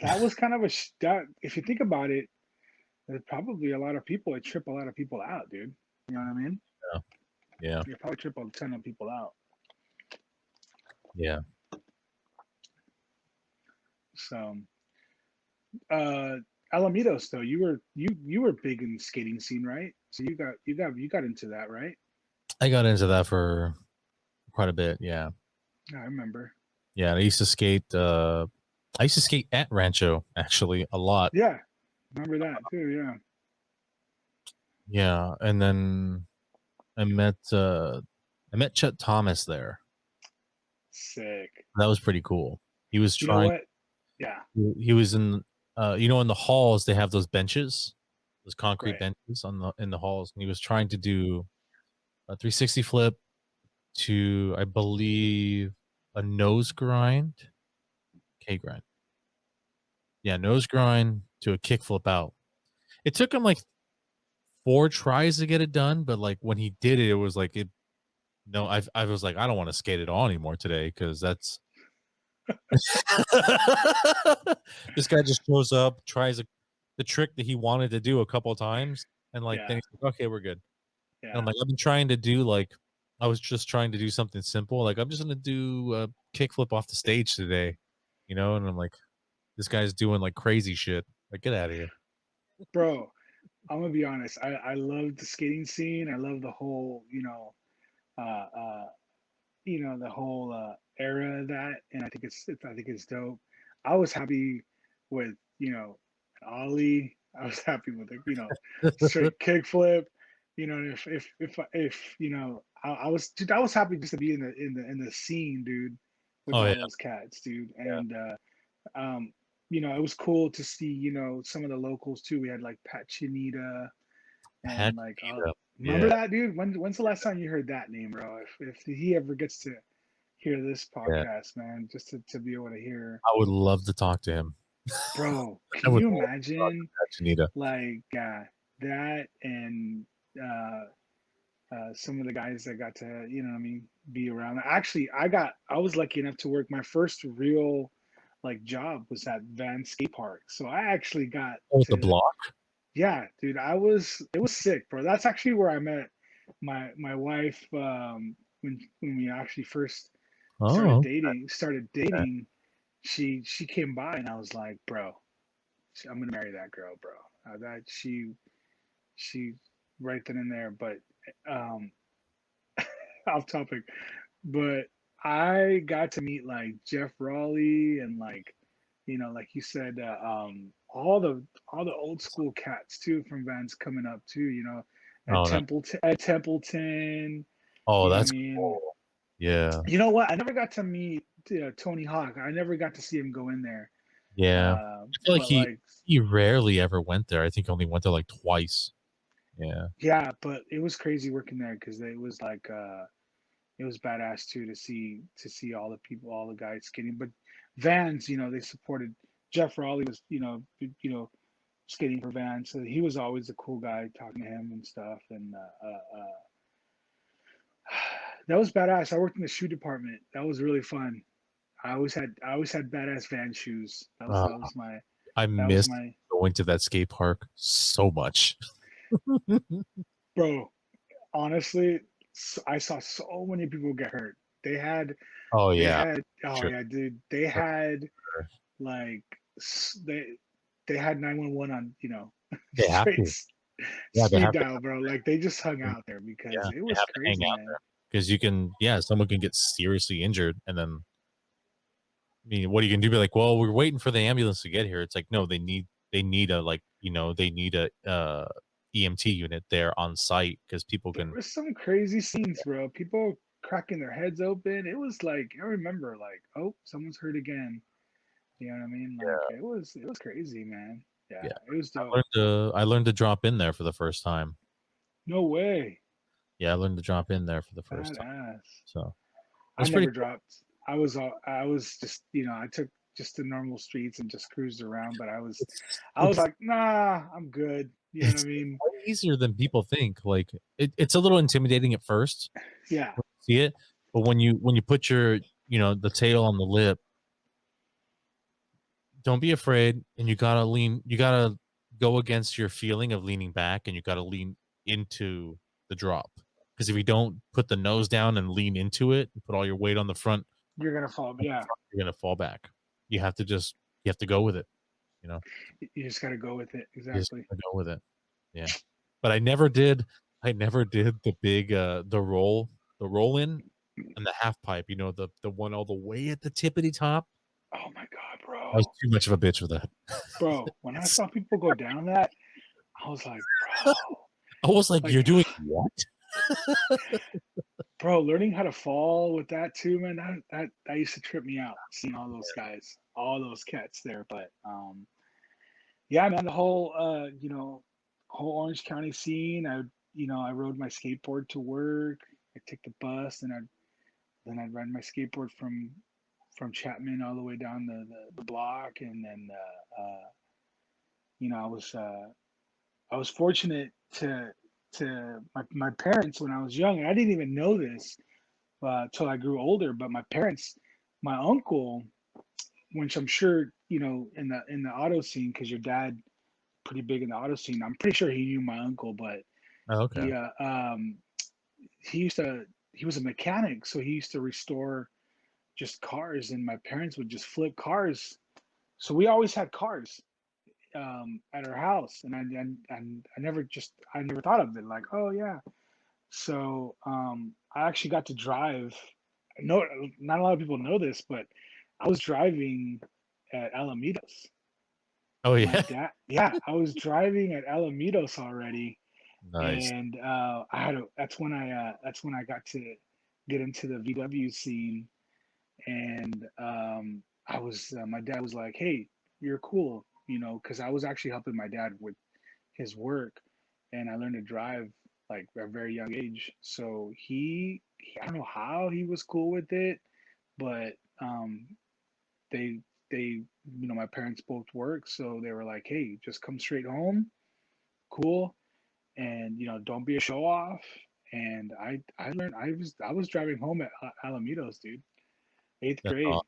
that was kind of that. If you think about it, there's probably a lot of people. It trip a lot of people out, dude. You know what I mean? Yeah. Yeah. You probably trip a ton of people out. Yeah. So, uh, Alamitos though, you were big in the skating scene, right? So you got into that, right? I got into that for quite a bit. Yeah. I remember. Yeah. I used to skate at Rancho actually a lot. Yeah, remember that too. Yeah, Yeah. And then I met I met Chet Thomas there. sick. That was pretty cool. He was You know trying what? Yeah, he was in in the halls they have those benches, those concrete right. benches in the halls, and he was trying to do a 360 flip to I believe a nose grind, K grind. Yeah, nose grind to a kick flip out. It took him like 4 tries to get it done, but like when he did it, it was like it no, I was like, I don't want to skate it all anymore today because that's this guy just shows up, tries the trick that he wanted to do a couple times, and like then Yeah, he's like, okay, we're good. And I'm yeah, like, I've been trying to do like I was just trying to do something simple. Like I'm just gonna do a kickflip off the stage today, and I'm like, this guy's doing like crazy shit. Like, get out of here. bro. I'm gonna be honest. I love the skating scene. I love the whole, uh, uh, the whole era of that, and I think it's dope. I was happy with ollie. I was happy with straight kickflip. If dude, I was happy just to be in the scene, dude, with Oh yeah, all those cats, dude, yeah. and it was cool to see some of the locals too. We had like Pat Chinita Pat and like Cheetah. remember Yeah, that dude? When's the last time you heard that name, bro? If he ever gets to hear this yeah. podcast, man, just to be able to hear, I would love to talk to him. bro, I can would you love to talk to imagine Pat Chinita. like that and uh some of the guys that got to, what I mean, be around. Actually, I was lucky enough to work my first real like job was at Van Skate Park. So I actually got Oh, the to, block. yeah, dude, it was sick, bro. That's actually where I met my wife when we actually first Oh, started okay. dating. She came by and I was like, bro, I'm gonna marry that girl, bro. That she right then and there. But um, off topic, but I got to meet like Jeff Raleigh and like like you said, all the old school cats too from Vans coming up too. Oh, no. At Templeton. Oh, You know what I that's mean? cool. Yeah. You know what? I never got to meet Tony Hawk. I never got to see him go in there. Yeah. I feel like But like, he rarely ever went there. I think he only went there like twice. Yeah. yeah, but it was crazy working there because it was like it was badass too to see all the people, all the guys skating. But Vans, they supported Jeff Raleigh was skating for Van. So he was always a cool guy, talking to him and stuff. And that was badass. I worked in the shoe department. That was really fun. I always had badass Van shoes. That was Uh, that was my I that was missed my going to that skate park so much. bro. Honestly, I saw so many people get hurt. They had Oh they yeah, had oh sure. yeah, dude. They had like they had 911 on, They have straight to. Yeah, they speed have to. dial, bro. Like they just hung out there because Yeah, it they was have to hang crazy, out man. there because you can. Yeah, someone can get seriously injured, and then I mean, what are you gonna do? Be like, well, we're waiting for the ambulance to get here. It's like, no, they need a like, they need a EMT unit there on site because people There can. were some crazy scenes, bro. People cracking their heads open. It was like I remember, like, oh, someone's hurt again. You know what I mean? Like it was crazy, man. Yeah, Yeah, it was I dope. learned to drop in there for the first time. No way, Yeah, I learned to drop in there for the first time. badass. So I that's pretty never cool. dropped. I was just, I took just the normal streets and just cruised around. But I was, It's I was it's like, nah, I'm good. You know what I it's mean? way easier than people think. Like it's a little intimidating at first Yeah, when you see it, but when you put your the tail on the lip, don't be afraid, and you gotta lean. You gotta go against your feeling of leaning back, and you gotta lean into the drop. Because if you don't put the nose down and lean into it, and put all your weight on the front, you're gonna fall. Yeah, you're gonna fall back. You have to just you have to go with it. You know, you just gotta go with it. you just Exactly. gotta go with it. Yeah. But I never did the big the roll in and the half pipe, the one all the way at the tippity top. Oh my god, I was bro, too much of a bitch for that. bro. When I It's saw people go down that, I was like, bro, I was like, like, you're doing what? bro, learning how to fall with that too, man. That used to trip me out. Seeing all those guys, all those cats there. But yeah, man, the whole whole Orange County scene. I rode my skateboard to work. I take the bus, and I'd ride my skateboard from Chapman all the way down the block, and then I was fortunate to my parents when I was young, and I didn't even know this till I grew older. But my parents, my uncle, which I'm sure in the auto scene, because your dad pretty big in the auto scene. I'm pretty sure he knew my uncle, but Oh, okay. he he used to he was a mechanic, so he used to restore just cars, and my parents would just flip cars. So we always had cars at our house, and I never thought of it like, oh yeah. So I actually got to drive. No, not a lot of people know this, but I was driving at Alamitos. Oh My yeah. dad, yeah, I was driving at Alamitos already, Nice. and that's when I got to get into the VW scene, and my dad was like, "Hey, you're cool," because I was actually helping my dad with his work, and I learned to drive like at a very young age. So I don't know how he was cool with it, but they my parents both work, so they were like, "Hey, just come straight home, cool, and don't be a show off." And I learned I was driving home at Alamitos, dude, eighth That's grade. awesome.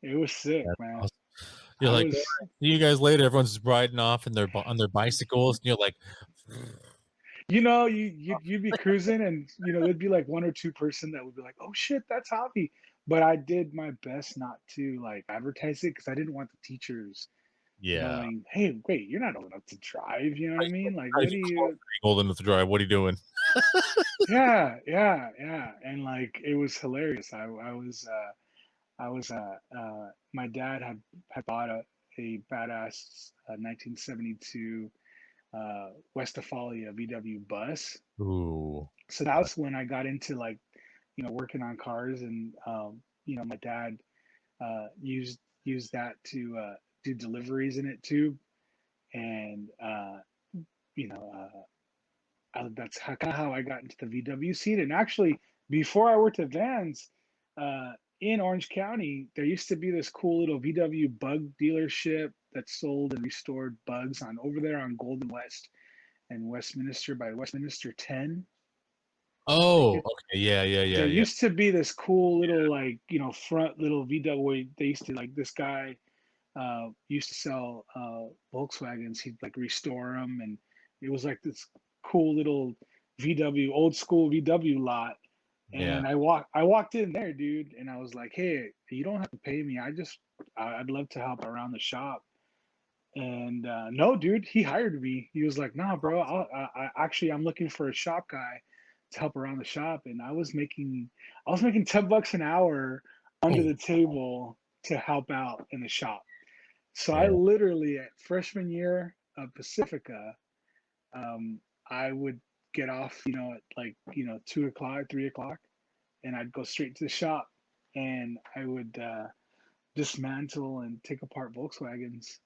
It was sick, That's man. awesome. You're I like, "All was, right, see you guys later." Everyone's just riding off in on their bicycles, and you're like, you'd be cruising, and there'd be like one or two person that would be like, "Oh shit, that's Javi." But I did my best not to like advertise it because I didn't want the teachers yeah. going, "Hey, wait, you're not old enough to drive." You know How what I you, mean? Like, how what you do close you? being old enough to drive? What are you doing? Yeah, yeah, yeah. And like, it was hilarious. My dad had bought a badass 1972 Westphalia VW bus. Ooh. So that's when I got into like, working on cars, and my dad used that to do deliveries in it too, and you know, that's kind of how I got into the VW scene. And actually, before I worked at Vans, in Orange County, there used to be this cool little VW bug dealership that sold and restored bugs on over there on Golden West and Westminster by Westminster 10. Like Oh, it, okay. Yeah, yeah, yeah, there yeah. used to be this cool little like front little VW where they used to like this guy used to sell Volkswagens. He'd like restore them, and it was like this cool little VW, old school VW lot. Yeah. And I walked in there, dude, and I was like, "Hey, you don't have to pay me. I'd love to help around the shop." And no, dude, he hired me. He was like, "Nah, bro. I'm looking for a shop guy to help around the shop." And I was making $10 an hour under Oh, the table to help out in the shop. So I yeah. literally at freshman year of Pacifica, I would get off, at like 2 o'clock, 3 o'clock, and I'd go straight to the shop, and I would dismantle and take apart Volkswagens,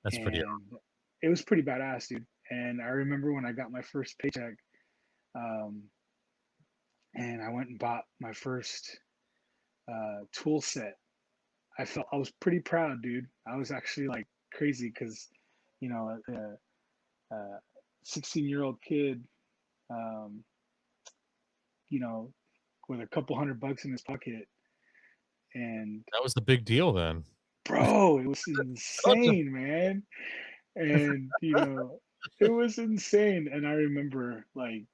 That's pretty and it was pretty badass, dude. And I remember when I got my first paycheck, um, and I went and bought my first tool set. I was pretty proud, dude. I was actually like crazy because, you know, uh, 16-year-old kid, um, you know, with a couple $100 in his pocket. And that was the big deal then. bro, it was Such a insane, man. And, it was insane. And I remember like,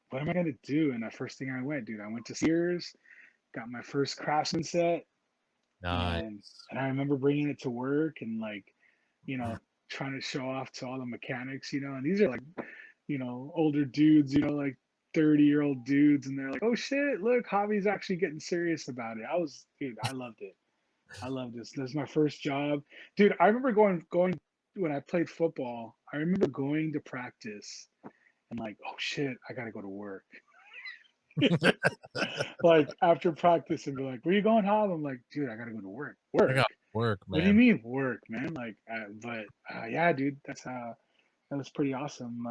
what am I gonna do? And the first thing I went, dude, I went to Sears, got my first Craftsman set, and nice. and I remember bringing it to work and like, you know, trying to show off to all the mechanics, and these are like, older dudes, like 30-year-old dudes, and they're like, "Oh shit, look, Javi's actually getting serious about it." Dude, I loved it. I loved this. This is my first job. Dude, I remember going when I played football, I remember going to practice and like, "Oh shit, I gotta go to work." Like after practice and be like, "Where you going, Jav?" I'm like, "Dude, I gotta go to work." I Work? got work, What do you man. mean work, man? Like, but yeah, dude, that was pretty awesome.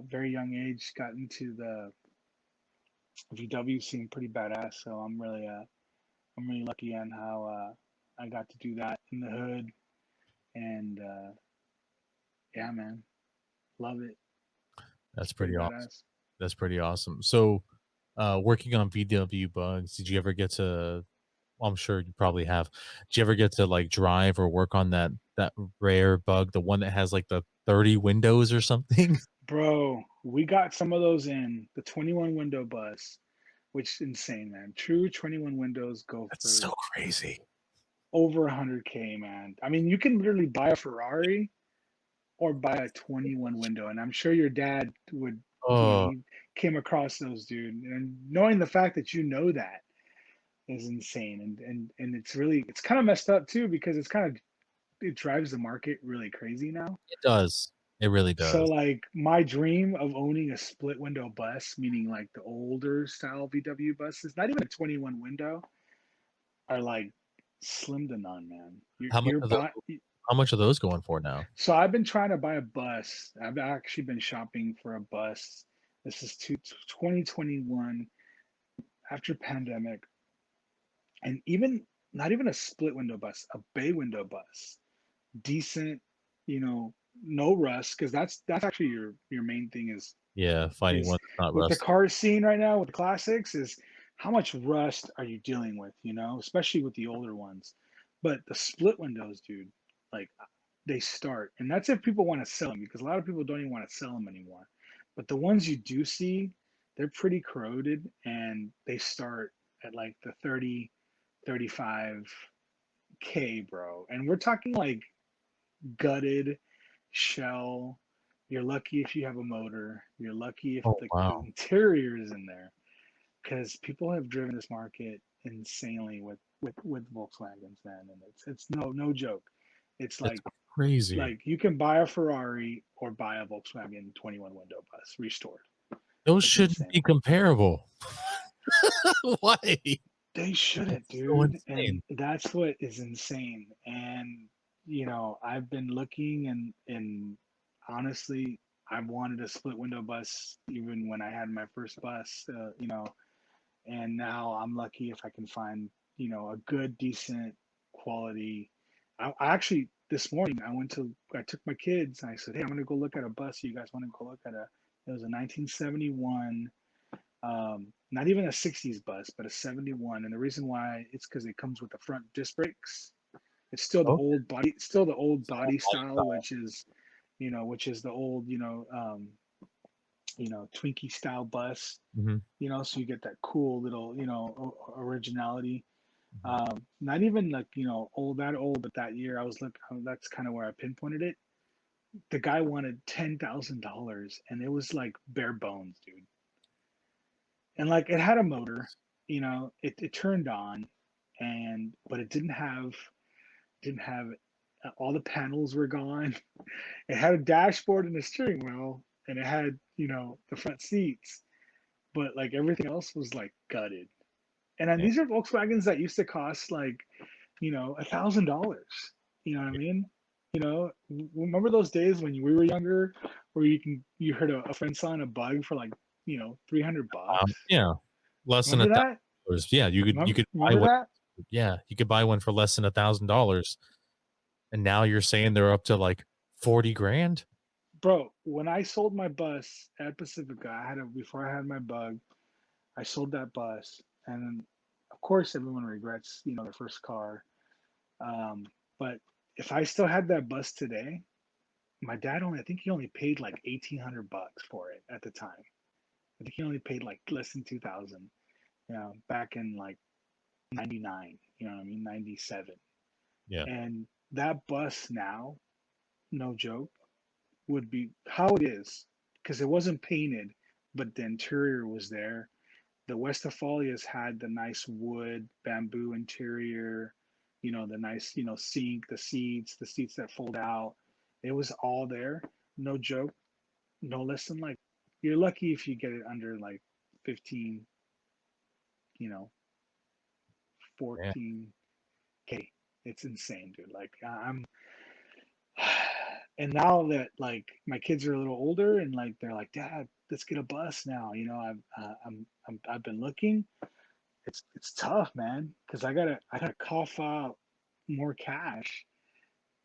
Very young age, got into the VW scene pretty badass. So I'm really lucky on how I got to do that in the hood, and yeah, man, love it. It's That's pretty pretty awesome. badass. That's pretty awesome. So, working on VW bugs, did you ever get to? Well, I'm sure you probably have. Did you ever get to like drive or work on that rare bug, the one that has like the 30 windows or something? Bro, we got some of those in the 21 window bus, which is insane, man. True 21 windows go That's so for crazy. over 100K, man. I mean, you can literally buy a Ferrari or buy a 21 window, and I'm sure your dad would. Oh, He came across those, dude, and knowing the fact that that is insane, and it's kind of messed up too because it drives the market really crazy now. it does. It really So does. like my dream of owning a split window bus, meaning like the older style VW buses, not even a 21 window, are like slim to none, man. You're How much you're are those? buy How much are those going for now? So I've been trying to buy a bus. I've actually been shopping for a bus. This is 2021 after pandemic, and even not even a split window bus, a bay window bus, decent, you know, no rust, because that's actually your main thing Yeah, fighting is one that's not with the rusty. car scene right now with the classics is how much rust are you dealing with, especially with the older ones. But the split windows, dude, like they start, and that's if people want to sell them because a lot of people don't even want to sell them anymore. But the ones you do see, they're pretty corroded and they start at like the 30, 35K, bro. And we're talking like gutted shell. You're lucky if you have a motor. You're lucky if Oh the wow, interior is in there because people have driven this market insanely with Volkswagens, man, and it's no joke. It's that's like crazy. you can buy a Ferrari or buy a Volkswagen 21 window bus restored. Those It's shouldn't insane. be comparable. Why? They shouldn't, It's so dude, and insane. that's what is insane. And I've been looking, and honestly, I wanted a split window bus even when I had my first bus. And now I'm lucky if I can find, you know, a good, decent quality. I actually this morning I took my kids and I said, hey, I'm gonna go look at a bus. You guys want to go look at a? It was a 1971, not even a 60s bus, but a 71. And the reason why it's because it comes with the front disc brakes. It's still the Okay. old body, still the old So body style, lifestyle. which is, you know, which is the old, Twinkie style bus, Mhm, you know, so you get that cool little, originality. mhm. Not even like, old, that old, but that year I was looking, that's kind of where I pinpointed it. The guy wanted $10,000 and it was like bare bones, dude. And like it had a motor, it turned on but it didn't have all the panels were gone. It had a dashboard and a steering wheel and it had, the front seats, but like everything else was like gutted. And then Yeah, these are Volkswagens that used to cost like, $1,000. You know what I mean? Remember those days when we were younger, where you heard a friend selling a bug for like, $300? yeah, less than Remember that? $1,000. Yeah, you Remember, could buy remember one. that, Yeah, you could buy one for less than $1,000, and now you're saying they're up to like 40 grand. bro? When I sold my bus at Pacifica, before I had my bug. I sold that bus, and of course, everyone regrets, their first car. But if I still had that bus today, my dad I think he only paid like $1,800 for it at the time. I think he only paid like less than 2,000, back in like '99. You know what I mean? '97. Yeah, And that bus now, no joke, would be how it is because it wasn't painted, but the interior was there. The Westphalias had the nice wood, bamboo interior, the nice, sink, the seats that fold out. It was all there. No joke. No less than like, you're lucky if you get it under like 15, you know, yeah. 14K. It's insane, dude. Like and now that like my kids are a little older and like they're like, Dad, let's get a bus now. I've been looking. It's tough, man, because I gotta cough out more cash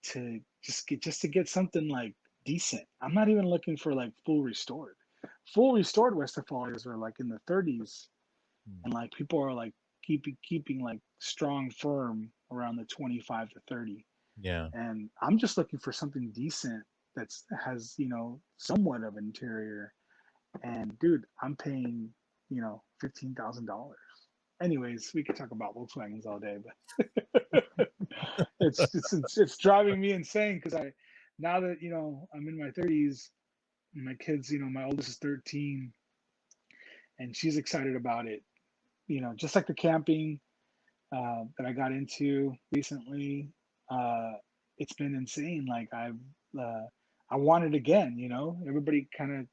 to just to get something like decent. I'm not even looking for like full restored. Full restored Westphalias are like in the 30s, Mm. and like people are like keeping like strong firm around the 25 to 30. Yeah. And I'm just looking for something decent that's has somewhat of interior. And dude, I'm paying $15,000. Anyways, we could talk about Volkswagens all day, but it's driving me insane because now that I'm in my 30s, and my kids, my oldest is 13, and she's excited about it. Just like the camping that I got into recently, uh, it's been insane. Like uh, I want it again. Everybody kind of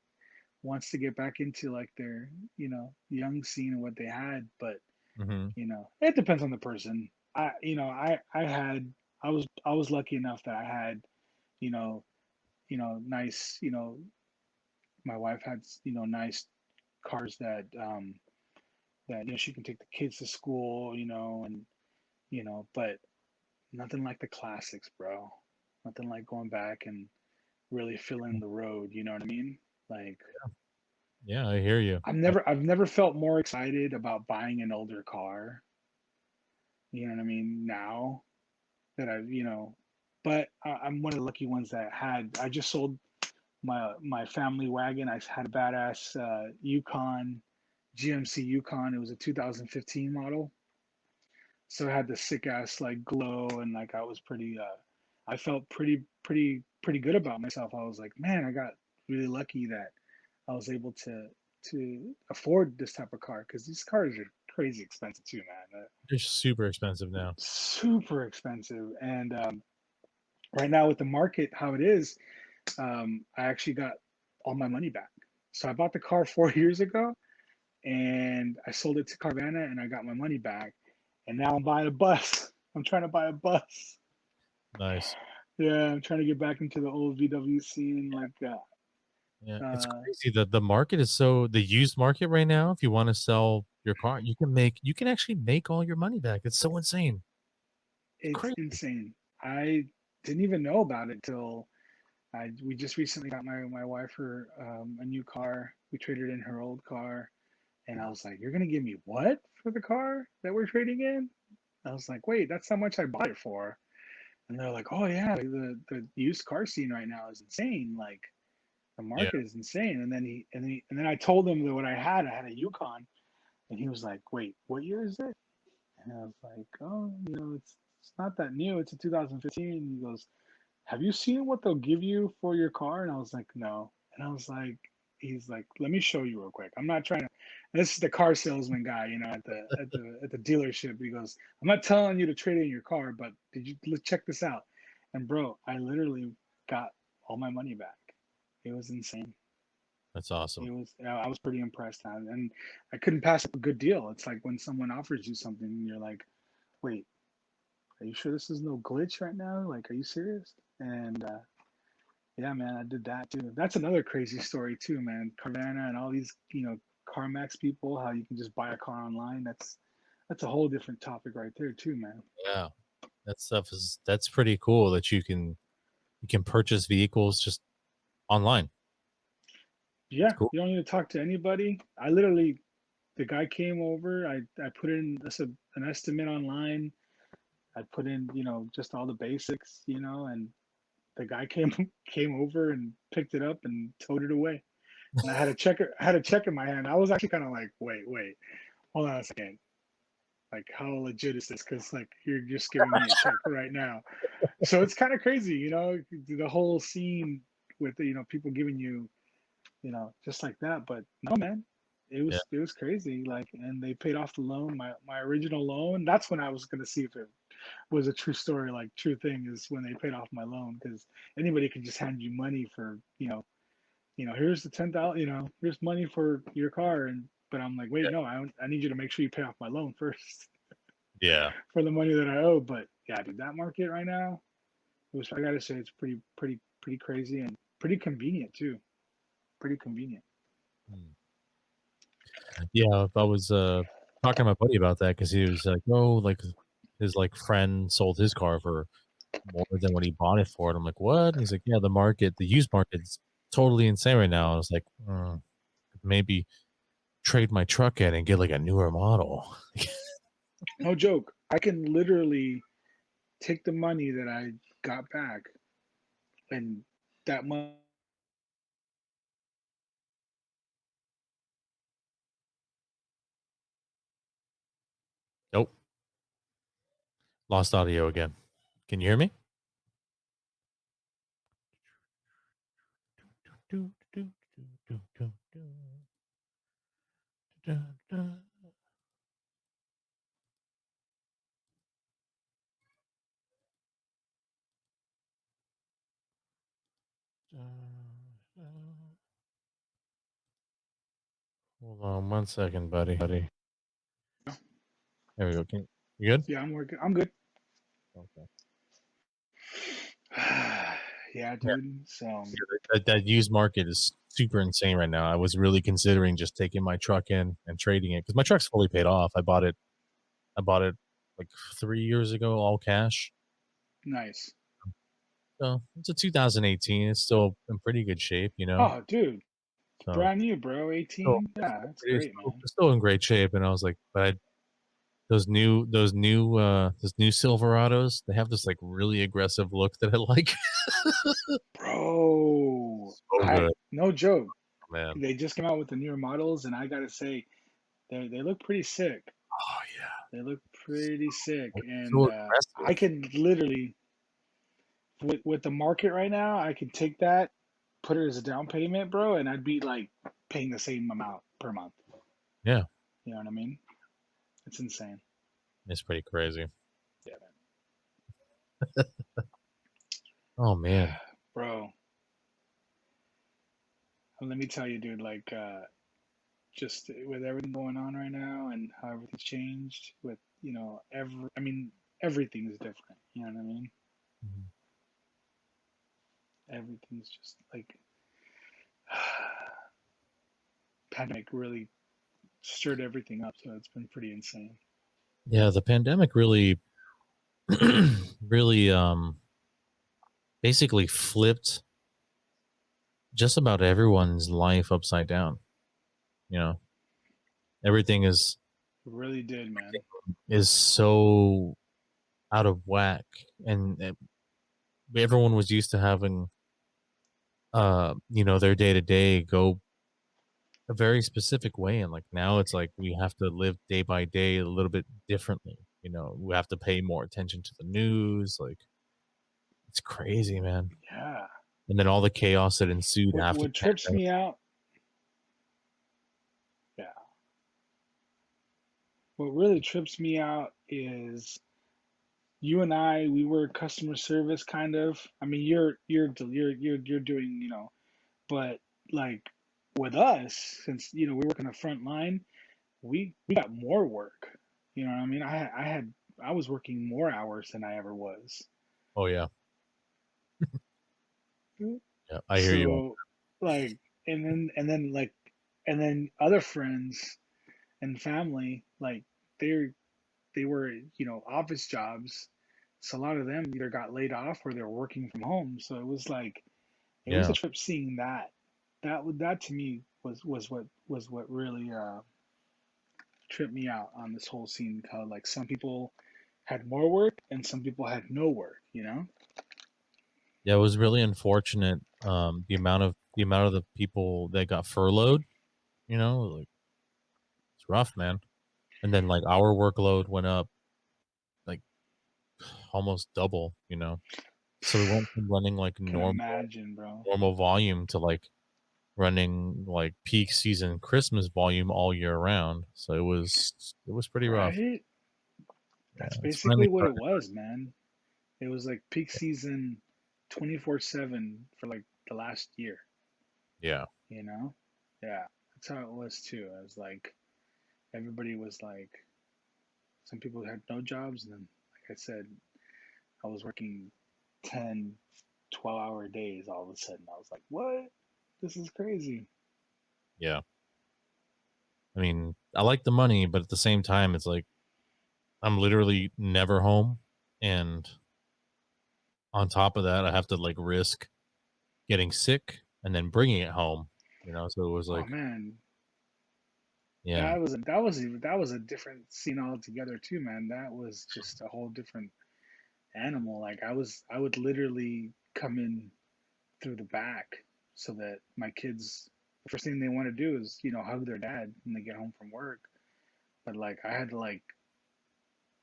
wants to get back into like their young scene and what they had, but Hmm. it depends on the person. I was lucky enough that I had you know nice, my wife had nice cars that she can take the kids to school, and but nothing like the classics, bro. Nothing like going back and really filling the road, you know what I mean? Like Yeah, I hear you. I've never felt more excited about buying an older car, you know what I mean, now that but I'm one of the lucky ones that I just sold my family wagon. I had a badass Yukon, GMC Yukon. It was a 2015 model, so it had the sick ass like glow, and like I felt pretty good about myself. I was like, man, I got really lucky that I was able to afford this type of car because these cars are crazy expensive too, man. They're super expensive now. Super expensive, and right now with the market how it is, I actually got all my money back. So I bought the car 4 years ago, and I sold it to Carvana, and I got my money back. And now I'm buying a bus. I'm trying to buy a bus. Nice. Yeah, I'm trying to get back into the old VW scene. Like, Yeah, it's uh, crazy. The market is so the used market right now. If you want to sell your car, you can actually make all your money back. It's so insane. It's It's crazy. insane. I didn't even know about it till we just recently got my wife her a new car. We traded in her old car, and I was like, "You're gonna give me what for the car that we're trading in?" I was like, "Wait, that's how much I bought it for." And they're like, "Oh yeah, the used car scene right now is insane. Like the Yeah. market is insane." And then I told him that what I had a Yukon, and he was like, "Wait, what year is it?" And I was like, "Oh, it's not that new. It's a 2015." And he goes, "Have you seen what they'll give you for your car?" And I was like, "No." And I was like, he's like, "Let me show you real quick. I'm not trying to." And this is the car salesman guy, at the dealership. He goes, "I'm not telling you to trade in your car, but let's check this out." And bro, I literally got all my money back. It was insane. That's awesome. I was pretty impressed, and I couldn't pass up a good deal. It's like when someone offers you something and you're like, "Wait, are you sure this is no glitch right now? Like, are you serious?" And yeah, man, I did that too. That's another crazy story too, man. Carvana and all these, CarMax people, how you can just buy a car online. That's a whole different topic right there too, man. Yeah. That's pretty cool that you can purchase vehicles just online. That's Yeah, cool. you don't need to talk to anybody. I literally, the guy came over. I put in an estimate online. I put in, just all the basics, and the guy came came over and picked it up and towed it away. And I had a check in my hand. I was actually kind of like, wait, hold on a second. Like, how legit is this? Because like you're just giving me a check right now. So it's kind of crazy, the whole scene with people giving you, just like that. But no, man, Yeah. it was crazy. Like, and they paid off the loan, my original loan. That's when I was gonna see if it was a true story, like true thing is when they paid off my loan, because anybody could just hand you money for, here's the 10,000, here's money for your car, but I'm like, wait, Yeah. no, I need you to make sure you pay off my loan first Yeah. for the money that I owe. But yeah, dude, that market right now, I gotta say, it's pretty crazy and pretty convenient too. Pretty convenient. Hmm. Yeah. I was talking to my buddy about that because he was like, "Oh, like his like friend sold his car for more than what he bought it for." And I'm like, "What?" And he's like, "Yeah, the used market's totally insane right now." And I was like, maybe trade my truck in and get like a newer model." No joke. I can literally take the money that I got back and that money. Nope. Lost audio again. Can you hear me? Hold on 1 second, buddy. There we go. You good? Yeah, I'm working. I'm good. Okay. Yeah, Yeah, dude. So that used market is super insane right now. I was really considering just taking my truck in and trading it because my truck's fully paid off. I bought it like 3 years ago, all cash. nice. So it's a 2018. It's still in pretty good shape, Oh, dude, So brand new, bro. still, 18. Yeah, that's it's great, still, man. it's still in great shape. And I was like, but those new Silverados, they have this like really aggressive look that I like. Bro, So I good, no joke. man. They just came out with the newer models, and I gotta say, they look pretty sick. Oh yeah, They look pretty sick, so and I aggressive. can literally, with the market right now, I can take that, put it as a down payment, bro, and I'd be like paying the same amount per month. Yeah, You know what I mean? It's insane. it's pretty crazy. Yeah, Oh man. man. Bro, let me tell you, dude, like just with everything going on right now and how everything's changed with, I mean, everything is different. You know what I mean? Mhm. Everything's just like pandemic really stirred everything up. So it's been pretty insane. Yeah, the pandemic really, really, basically flipped just about everyone's life upside down. You know, everything It really did, man. is so out of whack, and everyone was used to having, their day to day go a very specific way, and like now it's like we have to live day by day a little bit differently. We have to pay more attention to the news. Like it's crazy, man. Yeah. And then all the chaos that ensued after What the trips pandemic. me out, yeah. What really trips me out is you and I. We were customer service kind of. I mean, you're doing, but like with us, since we work in the front line, we got more work. You know what I mean? I was working more hours than I ever was. Oh yeah, yeah, I hear you. So like, and then other friends and family, like they they were, office jobs. So a lot of them either got laid off or they're working from home. So it was a Yeah, trip seeing that. That to me was what really tripped me out on this whole scene. How like some people had more work and some people had no work. yeah, it was really unfortunate. The amount of the people that got furloughed. Like it's rough, man. And then like our workload went up like almost double. So we went from running like Can normal imagine, bro. normal volume to like running like peak season Christmas volume all year round. So it was pretty rough. Right? Yeah, That's it's finally basically what it starting. was, man. It was like peak season 24/7 for like the last year, Yeah, you know? Yeah, that's how it was too. It was like everybody was like, some people had no jobs, and then, like I said, I was working 10, 12-hour days all of a sudden. I was like, what? This is crazy. yeah. I mean, I like the money, but at the same time, it's like I'm literally never home, and on top of that, I have to like risk getting sick and then bringing it home. So it was Oh like, man, yeah, that was a different scene altogether too, man. That was just a whole different animal. Like I would literally come in through the back so that my kids, the first thing they want to do is, hug their dad when they get home from work. But like I had to like,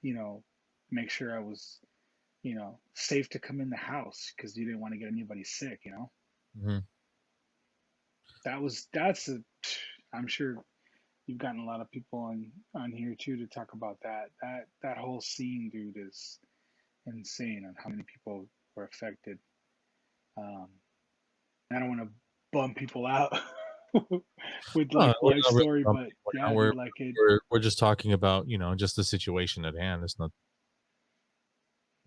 you know, make sure I was, safe to come in the house because you didn't want to get anybody sick. hmm That's a, I'm sure you've gotten a lot of people on here too to talk about that. That whole scene, dude, is insane on how many people were affected. Um, I don't want to bum people out with no, like we're life not really story, bumping but right now. yeah, We're dude, like it. we're just talking about just the situation at hand. It's not.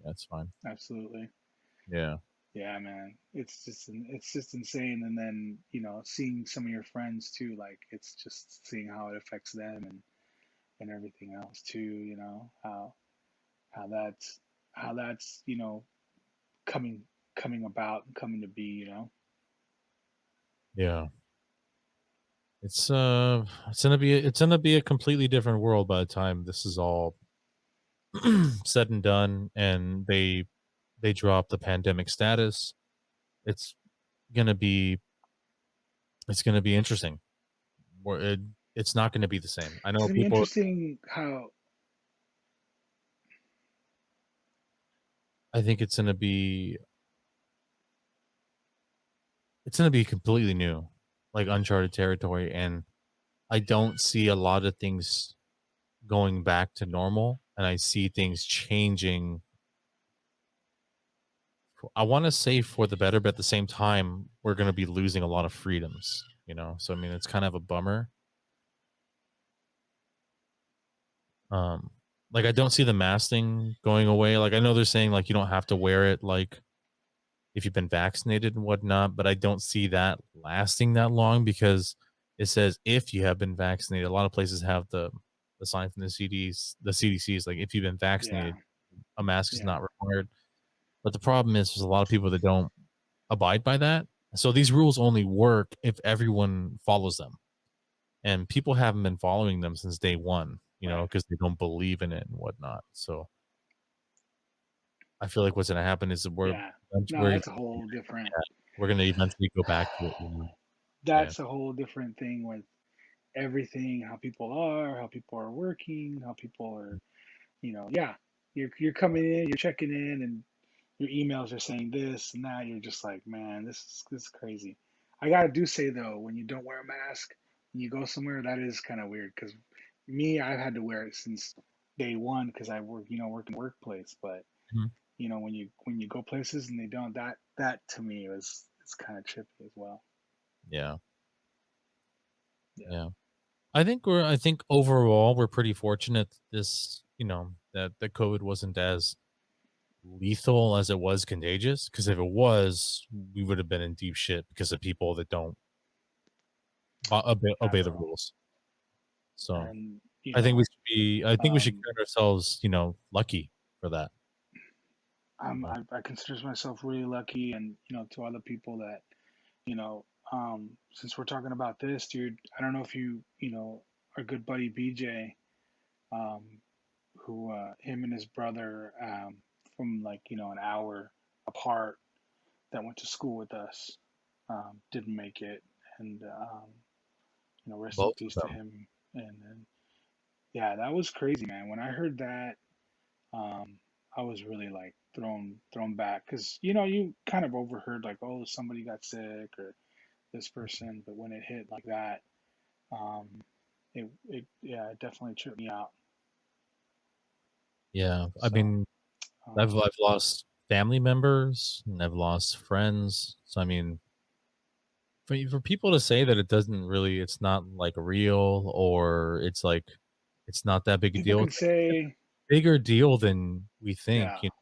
That's fine. Absolutely. Yeah, Yeah, man. It's just insane. And then, seeing some of your friends too, like it's just seeing how it affects them and everything else too, how that's coming coming about and coming to be. yeah. It's gonna be a completely different world by the time this is all said and done, and they drop the pandemic status. It's gonna be it's gonna be interesting. It's not gonna be the same. I It's know gonna be people. interesting how I think it's gonna be completely new, like uncharted territory, and I don't see a lot of things going back to normal, and I see things changing. I want to say for the better, but at the same time, we're going to be losing a lot of freedoms. So I mean, it's kind of a bummer. Um, like I don't see the mask thing going away. Like I know they're saying like you don't have to wear it, like if you've been vaccinated and whatnot, but I don't see that lasting that long because it says if you have been vaccinated. A lot of places have the sign from the CDC is like if you've been Yeah, vaccinated, a mask is yeah, not required. But the problem is there's a lot of people that don't abide by that. So these rules only work if everyone follows them. And people haven't been following them since day one, right. because they don't believe in it and whatnot. So I feel like what's going to happen is that Yeah. No, we're that's a whole different. we're going to eventually go back to it. Yeah. That's a whole different thing with everything. How people are, how people are working, how people are. Yeah. You're coming in, you're checking in, and your emails are saying this and that. You're just like, man, this is crazy. I gotta do say though, when you don't wear a mask, when you go somewhere, that is kind of weird. Cause me, I've had to wear it since day one because I work in the workplace. But Mhm. when you go places and they don't, that to me was it's kind of trippy as well. Yeah. Yeah. Yeah. I think overall we're pretty fortunate this, that the COVID wasn't as lethal as it was contagious. Because if it was, we would have been in deep shit because of people that don't obey the Bro. rules. So And I think we should um, count ourselves, lucky for that. Uh, I consider myself really lucky, and to other people that you know, since we're talking about this, dude, I don't know if our good buddy BJ, um, who him and his brother from like an hour apart that went to school with us, didn't make it, and rest in Both of peace to them. him. And yeah, that was crazy, man. When I heard that, um, I was really like thrown back because you kind of overheard like, oh, somebody got sick or this person, but when it hit like that, um, it definitely tripped me out. Yeah. I So mean, um, I've lost family members and I've lost friends. So I mean, for people to say that it's not like real or it's like it's not that big a people deal. can It's like it's say, a bigger deal than we yeah, think.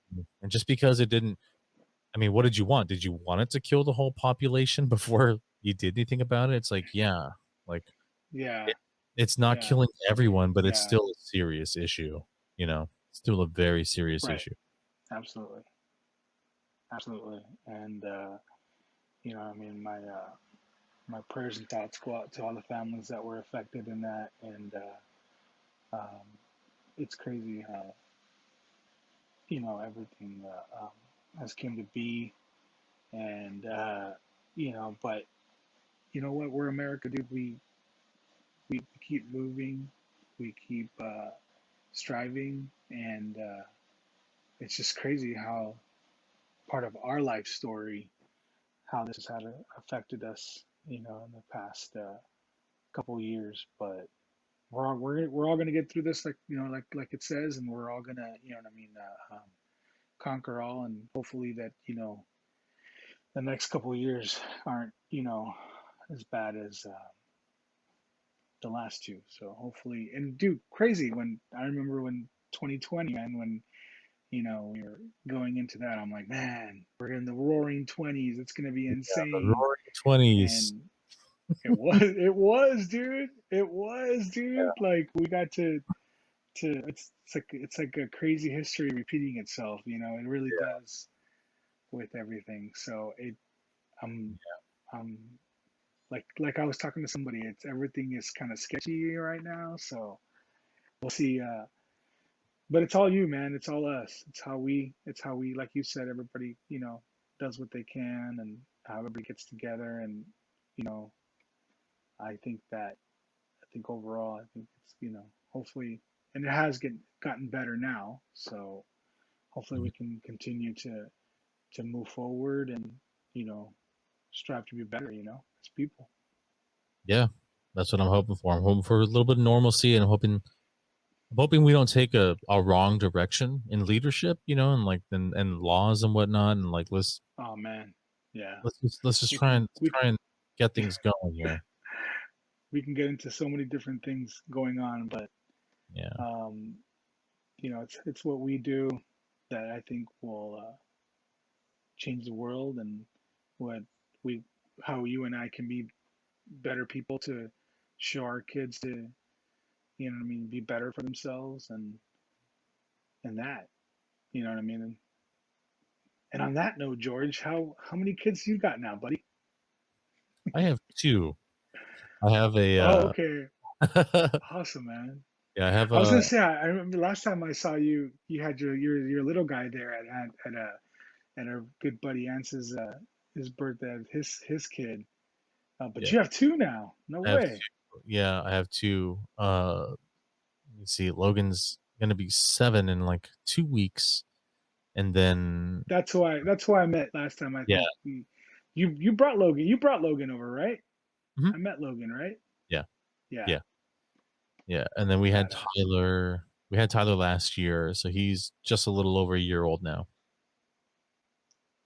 And just because it didn't, I mean, what did you want? Did you want it to kill the whole population before you did anything about it? It's like, yeah, like yeah, it, it's not yeah, killing everyone, but it's yeah, still a serious issue. Still a very serious right, issue. absolutely, absolutely, and I mean, my prayers and thoughts go out to all the families that were affected in that, and it's crazy how everything has came to be, and but you know what? We're America, dude. We keep moving, we keep striving, and it's just crazy how part of our life story, how this has had affected us, in the past couple years. But we're all gonna get through this, like like it says, and we're all gonna, what I mean, conquer all, and hopefully that the next couple of years aren't as bad as the last two. So hopefully, and dude, crazy when I remember when 2020, man, when we were going into that, I'm like, man, we're in the roaring 20s. It's gonna be Yeah, the insane. roaring 20s. And it was, dude. It was, dude. Like we got to it's like a crazy history repeating itself. It really does with everything. So I'm I'm like I was talking to somebody. It's everything is kind of sketchy right now. So we'll see. But it's all you, man. It's all us. It's how we, like you said, everybody, does what they can, and how everybody gets together. And, you know, I think overall, I think it's, hopefully, and it has gotten better now. So hopefully Mhm. we can continue to move forward and, you know, strive to be better, as people. Yeah, that's what I'm hoping for. I'm hoping for a little bit of normalcy, and I'm hoping we don't take a wrong direction in leadership, and like and laws and whatnot, and like Oh man. Yeah. let's just We try can and we try and get things going here. we can get into so many different things going on, but Yeah, um, it's what we do that I think will change the world, and what we how you and I can be better people to show our kids to, you know what I mean, be better for themselves and that, you know what I mean. And on that note, George, how many kids you got now, buddy? I have two. I have a Oh, okay, yeah, awesome, man. I have I was a gonna say, I remember last time I saw you, you had your little guy there at our good buddy Ance's his birthday, his kid. But yeah, you have two now. No I have way. two. Yeah, I have two. Let me see. Logan's gonna be 7 in like 2 weeks, and then That's who I met last time. I yeah, think you brought Logan. You brought Logan over, right? mhm, I met Logan, right? yeah, Yeah, yeah, yeah. And then we had badass. Tyler. We had Tyler last year, so he's just a little over a year old now.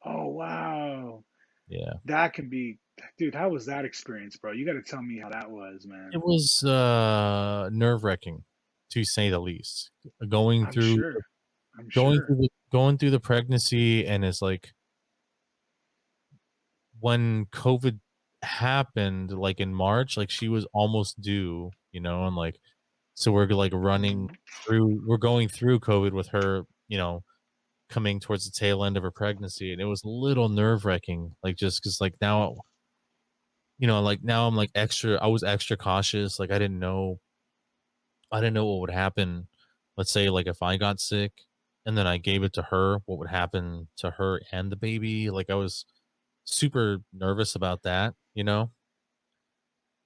Oh wow, Yeah, that can be, dude. How was that experience, bro? You got to tell me how that was, it man. was nerve-wracking, to say the least. Going I'm through, sure. I'm sure. going through the pregnancy, and it's like when COVID happened, like in March, like she was almost due, and like so we're like running Mhm. through, we're going through COVID with her, coming towards the tail end of her pregnancy, and it was a little nerve wracking, like just because like now, like now I'm like extra, I was extra cautious, like I didn't know what would happen. Let's say like if I got sick and then I gave it to her, what would happen to her and the baby? Like I was super nervous about that.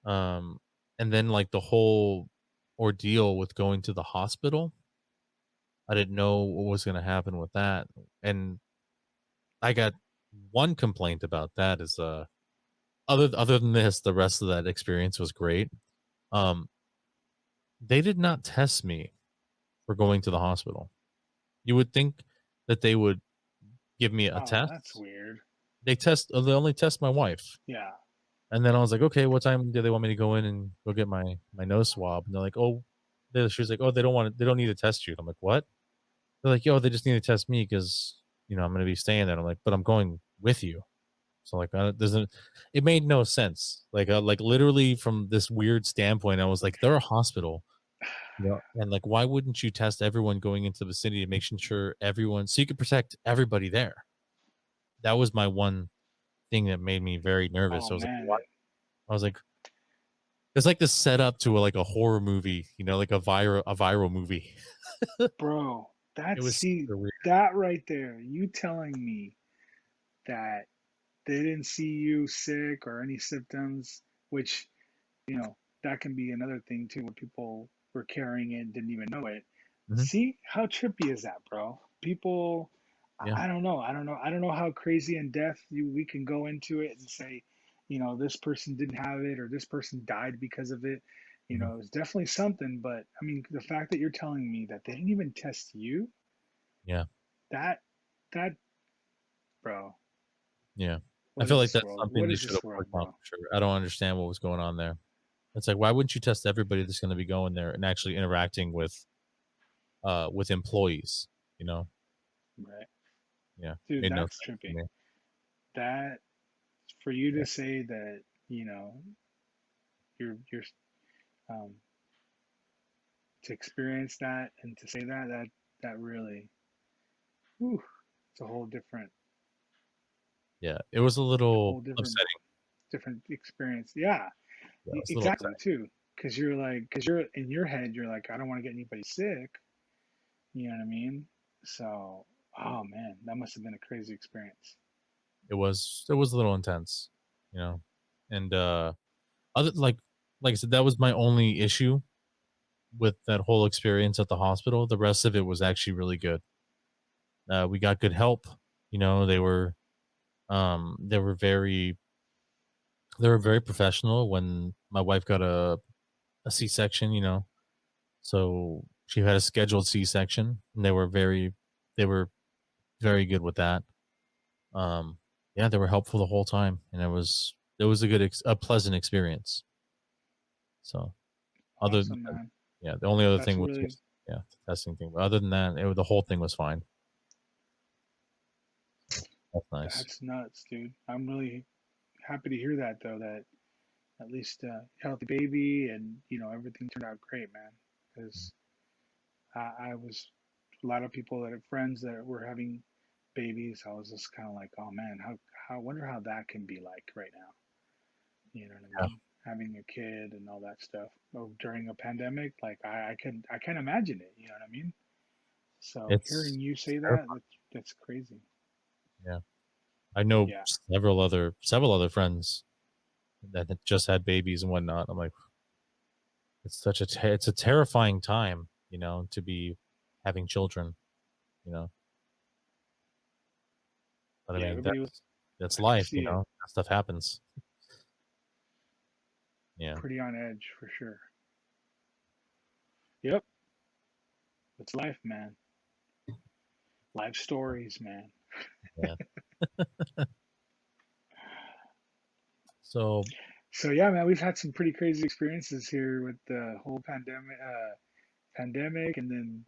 Um and then like the whole ordeal with going to the hospital, I didn't know what was going to happen with that. And I got one complaint about that is other than this, the rest of that experience was great. Um they did not test me for going to the hospital. You would think that they would give me a Oh, that's test. weird. They only test my wife. Yeah. And then I was like, okay, what time do they want me to go in and go get my nose swab? And they're like, oh, she was like, oh, they don't need to test you. I'm like, what? They're like, yo, they just need to test me because I'm gonna be staying there. I'm like, but I'm going with you. So like, doesn't it made no sense? Like literally from this weird standpoint, I was like, they're a hospital. And like, why wouldn't you test everyone going into the vicinity to make sure everyone, so you could protect everybody there? That was my one thing that made me very nervous. Oh I was like, what? man, I was like, it's like the setup to like a horror movie, like a viral movie. bro. It That's, was see, super weird. that right there. You telling me that they didn't see you sick or any symptoms, which, you know, that can be another thing too, where people were carrying it and didn't even know it. Hmm. See, how trippy is that, bro? People, Yeah. I don't know. I don't know how crazy in depth we can go into it and say, this person didn't have it or this person died because of it. Hmm. It's definitely something, but I mean, the fact that you're telling me that they didn't even test you, Yeah. that, that, bro, Yeah. I what feel is like this that's world? something What they is should this have world, worked on bro? for sure. I don't understand what was going on there. It's like, why wouldn't you test everybody that's going to be going there and actually interacting with employees? You know? Right. Yeah. Dude, Made no that's sense to trippy. me. That, for you Yeah. to say that, you're um to experience that and to say that really, whew, it's a whole different, Yeah. It was a little whole different upsetting. different experience. Yeah, Yeah. It was a little exactly upsetting. too. Because you're in your head, you're like, I don't want to get anybody sick. You know what I mean? So, oh man, that must have been a crazy experience. It was a little intense, you know. And other like I said, that was my only issue with that whole experience at the hospital. The rest of it was actually really good. We got good help. They were very professional when my wife got a C-section, So she had a scheduled C-section, and they were very good with that. Um, yeah, they were helpful the whole time, and it was a pleasant experience. So other than Awesome, man. yeah, the only other That's thing a was really, just yeah, the testing thing. But other than that, the whole thing was fine. That's nice. that's nuts, dude. I'm really happy to hear that though. That at least healthy baby, and everything turned out great, man. Because I was a lot of people that have friends that were having babies. I was just kind of like, oh man, how wonder how that can be like right now. You know what I Yeah, mean? Having a kid and all that stuff during a pandemic, like I can't imagine it. You know what I mean? So it's hearing you say that, terrifying. that's crazy. Yeah, I know Yeah, several other friends that had just had babies and whatnot. I'm like, it's a terrifying time, to be having children, you know. But I yeah. mean, Everybody was. that's I could life, see it. That stuff happens. Yeah, Pretty on edge for sure. Yep, it's life, man. Life stories, man. yeah. So So yeah, man, we've had some pretty crazy experiences here with the whole pandemic, and then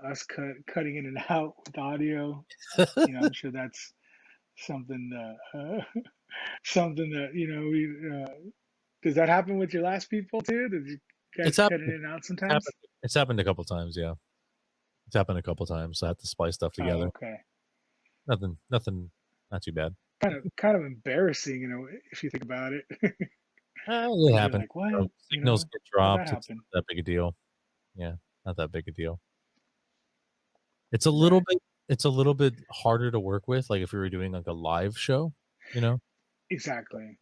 us cutting in and out with audio. I'm sure that's something something that we. Does that happen with your last people too? Did you it's guys cut in happened. and out It's sometimes? happened. It's happened a couple times. Yeah, it's happened a couple times. I have to splice stuff Oh, together. okay. Nothing, not too bad. Kind of embarrassing, if you think about it, It because you're happens. like, what? Signals get How'd that dropped. It's happen? not that big a deal. Yeah, not that big a deal. It's a little Right. bit. It's a little bit harder to work with. Like if we were doing like a live show, you know. Exactly.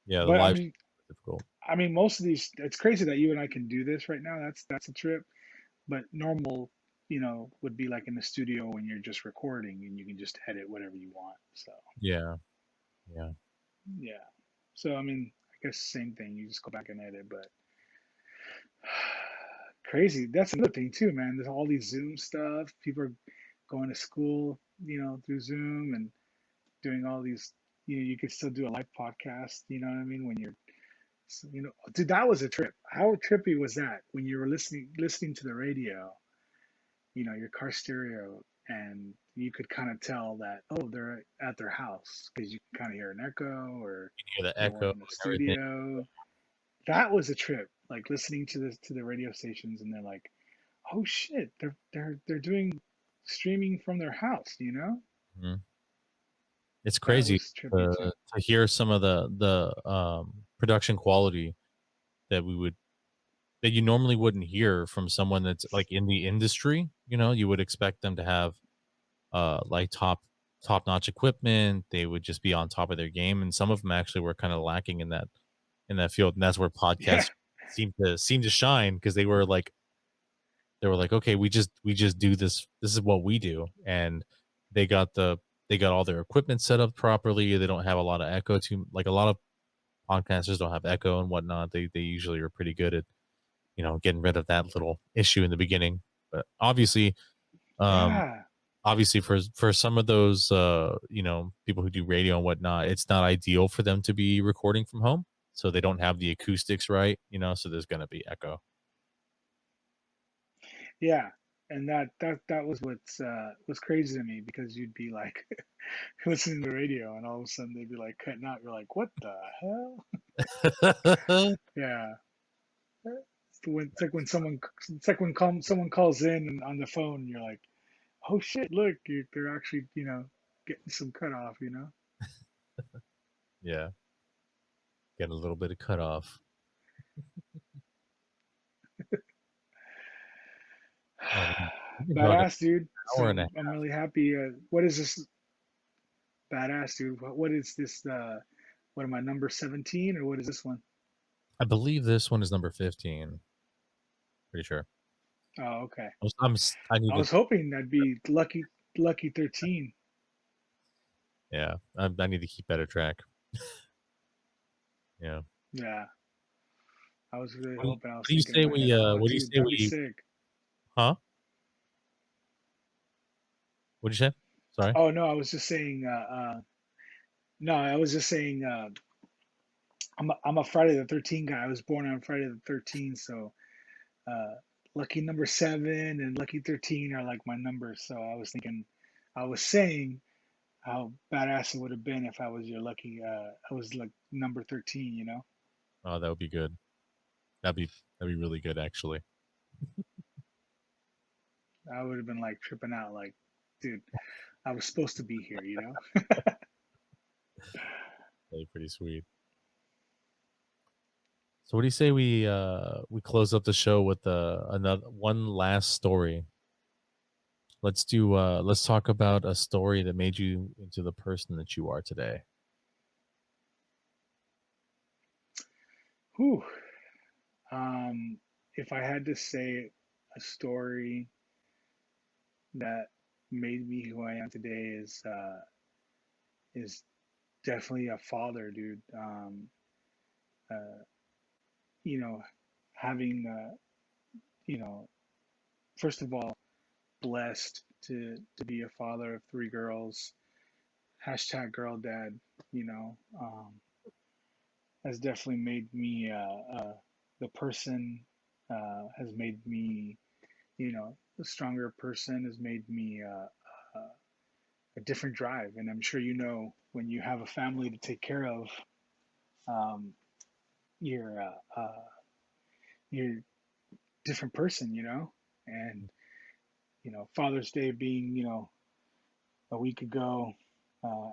Yeah, the But I live show mean, is difficult. most of these, it's crazy that you and I can do this right now. That's a trip. But normal, would be like in the studio when you're just recording and you can just edit whatever you want. So Yeah, yeah. yeah. So I mean, I guess same thing. You just go back and edit, but crazy. That's another thing too, man. There's all these Zoom stuff. People are going to school, through Zoom and doing all these. You could still do a live podcast. You know what I mean? When you're, dude, that was a trip. How trippy was that when you were listening to the radio? Your car stereo, and you could kind of tell that, oh, they're at their house because you can kind of hear an echo, or You can hear the they were echo in the and everything. studio. That was a trip, like listening to the radio stations, and they're like, oh shit, they're doing streaming from their house. Mhm. It's That crazy was trippy too. to hear some of the production quality that we would that you normally wouldn't hear from someone that's like in the industry. You would expect them to have like top notch equipment. They would just be on top of their game, and some of them actually were kind of lacking in that field, and that's where Yeah, podcasts seem to shine because they were like, okay, we just do this. This is what we do, and they got they got all their equipment set up properly. They don't have a lot of echo. To like a lot of podcasters don't have echo and whatnot. They usually are pretty good at getting rid of that little issue in the beginning. But um, yeah, obviously for some of those people who do radio and whatnot, it's not ideal for them to be recording from home, so they don't have the acoustics right. So there's gonna be echo. yeah. And that was what's was crazy to me, because you'd be like listening to the radio, and all of a sudden they'd be like cutting out. You're like, what the hell? Yeah. It's like when someone calls in and on the phone, and you're like, oh shit, look, they're actually, getting some cut off. Yeah, get a little bit of cut off. Oh man, we've been going an Badass, dude. So hour and a I'm really happy. What is this? Badass, dude. What is this? What am I, number 17, or what is this one? I believe this one is number 15. Pretty sure. Oh, okay. I need I to. was hoping that'd be lucky 13. Yeah, I need to keep better track. Yeah. Yeah, I was really What do you, hoping. I was what do you thinking in say my head, we? oh, What do you dude, say that'd be we? sick. Huh? What did you say? Sorry. Oh no, I was just saying. No, I was just saying. I'm a Friday the 13th guy. I was born on Friday the 13th, so uh, lucky number 7 and lucky 13 are like my numbers. So I was thinking, I was saying how badass it would have been if I was your lucky. I was like number 13. Oh, that would be good. That'd be that'd be really good, actually. I would have been like tripping out, like, dude, I was supposed to be here, you know? That'd be pretty sweet. So, what do you say we close up the show with another one last story? Let's talk about a story that made you into the person that you are today. Whew. If I had to say a story that made me who I am today is definitely a father, dude. Uh, you know, having you know, first of all, blessed to be a father of three girls. Hashtag girl dad. You know, has definitely made me the person. Has made me, a stronger person. Has made me a different drive. And I'm sure you know when you have a family to take care of, um, you're you're a different person. And Father's Day being a week ago,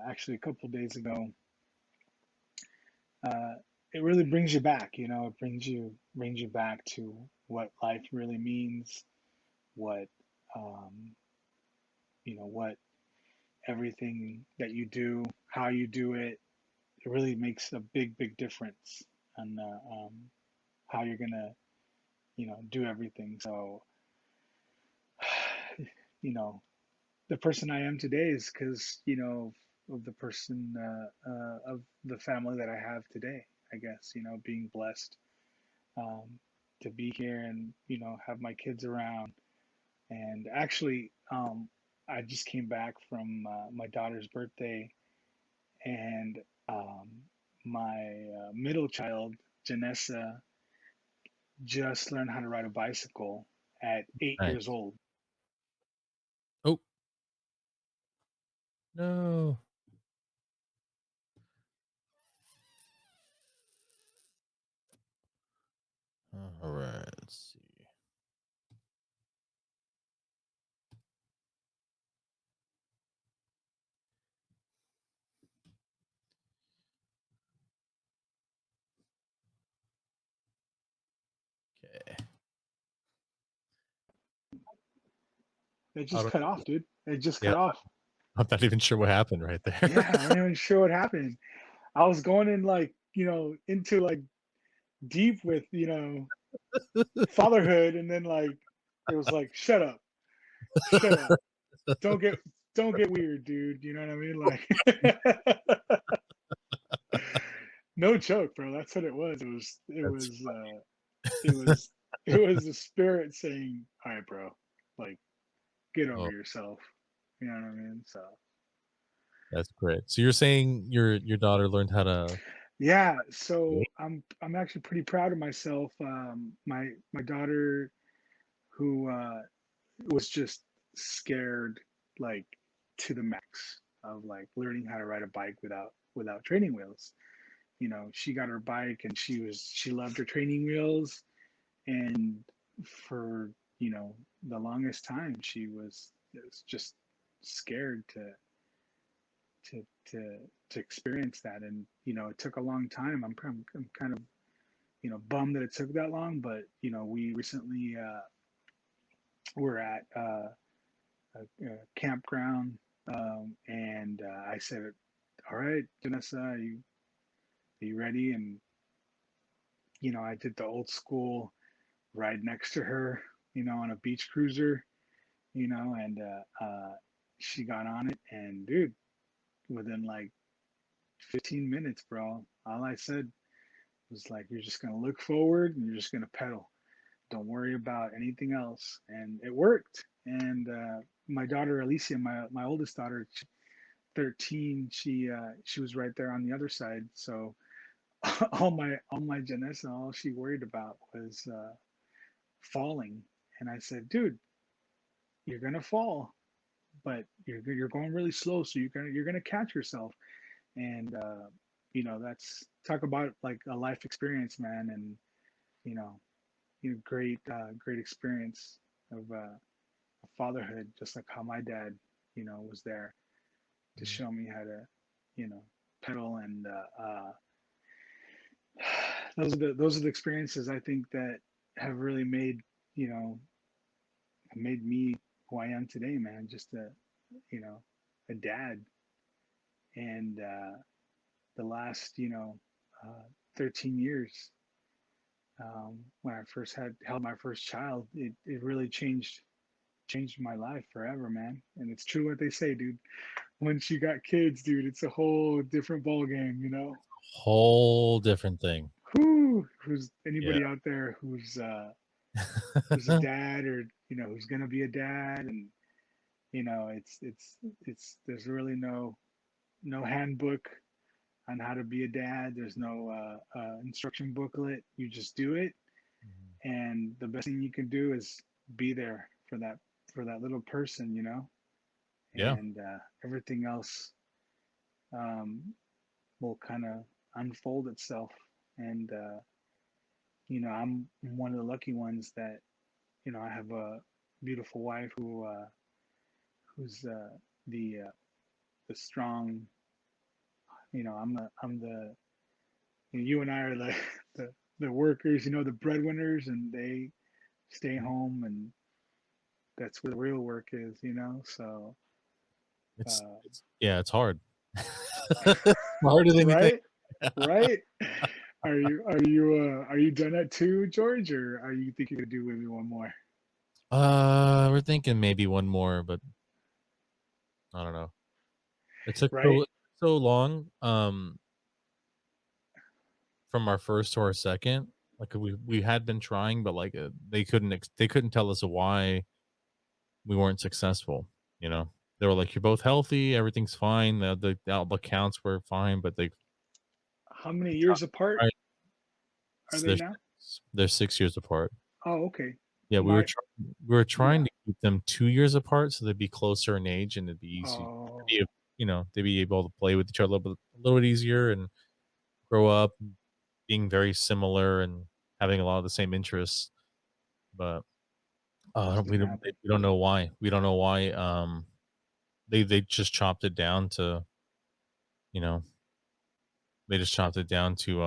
actually a couple of days ago, uh, it really brings you back. It brings you back to what life really means, what um, what everything that you do, how you do it. It really makes a big difference on how you're gonna do everything. So you know the person I am today is because of the person of the family that I have today. I guess being blessed um, to be here and have my kids around. And actually, I just came back from my daughter's birthday, and um, my middle child, Janessa, just learned how to ride a bicycle at 8 years Nice. old. Oh no! All right, let's see. Okay. It I just don't. cut off, dude. It just Yeah, cut off. I'm not even sure what happened right there. Yeah, I'm not even sure what happened. I was going in like, into like deep with, fatherhood, and then like it was like, shut up, shut up. Don't get don't get weird, dude. You know what I mean? Like no joke, bro. That's what it was. That's It was it was the spirit saying, all right, bro, like get over oh, yourself. You know what I mean? So that's great. So you're saying your daughter learned how to yeah, so I'm actually pretty proud of myself. My daughter, who was just scared like to the max of like learning how to ride a bike without training wheels. She got her bike and she loved her training wheels, and for the longest time was just scared to to experience that. And it took a long time. I'm kind of bummed that it took that long, but we recently were at a campground, and I said, all right, Janessa, are you ready? And I did the old school ride next to her, on a beach cruiser, and she got on it, and dude, within like 15 minutes, bro, all I said was like, you're just gonna look forward and you're just gonna pedal. Don't worry about anything else, and it worked. And my daughter Alicia, my oldest daughter, 13, she was right there on the other side. So all my Janessa, all she worried about was falling. And I said, dude, you're gonna fall, but you're going really slow, so you're gonna catch yourself. And that's talk about like a life experience, man, and you know, great great experience of fatherhood, just like how my dad, was there to Mhm. show me how to, pedal and those are the experiences I think that have really you know made me who I am today, man. Just you know a dad, and the last 13 years, when I first held my first child, it really changed my life forever, man. And it's true what they say, dude. Once you got kids, dude, it's a whole different ball game, Whole different thing. Who's Yeah. anybody out there who's a dad, or who's gonna be a dad, and it's there's really no handbook on how to be a dad. There's no instruction booklet. You just do it, Mhm. and the best thing you can do is be there for that little person, Yeah. and everything else um, will kind of unfold itself. And I'm one of the lucky ones that I have a beautiful wife who's the strong. I'm the you and I are the the workers, the breadwinners, and they stay home, and that's where the real work is, So It's uh, it's yeah, it's hard. Harder than you think. right, right. Are you done at two, George, or are you think you could do maybe one more? We're thinking maybe one more, but I don't know. It took Right. so long, from our first to our second. Like we had been trying, but like they couldn't tell us why we weren't successful. You know, they were like, "You're both healthy, everything's fine. All the counts were fine," but How many they years apart tried. are they They're now? they're 6 years apart. Oh, okay. Yeah, My we were trying Yeah. to keep them 2 years apart so they'd be closer in age and it'd be easy. Oh, Be, they'd be able to play with each other a little bit easier and grow up being very similar and having a lot of the same interests. But just didn't happen. we don't know why. We don't know why. They just chopped it down to you know they just chopped it down to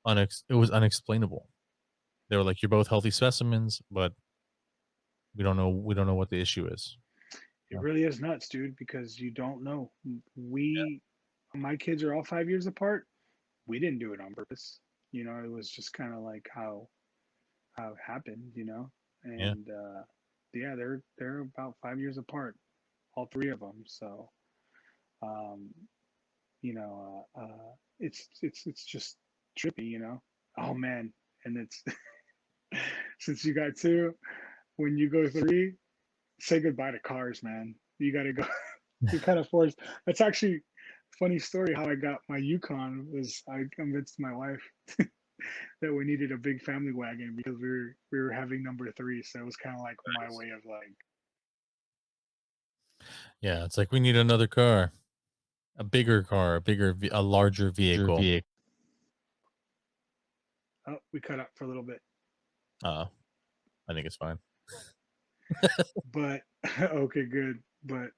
it was unexplainable. They were like, "You're both healthy specimens, but we don't know what the issue is." It Yeah. really is nuts, dude, because you don't know. Yeah. My kids are all 5 years apart. We didn't do it on purpose. It was just kind of like how it happened, Yeah. and yeah, they're about 5 years apart, all three of them. So, um, it's just trippy, Oh man, and it's since you got two, when you go three, say goodbye to cars, man. You got to go. You're kind of forced. That's actually a funny story. How I got my Yukon was I convinced my wife that we needed a big family wagon because we were having number three. So it was kind of like my Nice. way of like, Yeah, it's like we need another car, a bigger car, a larger Your vehicle. vehicle. oh, we cut up for a little bit, Uh, I think it's fine. but okay, good. But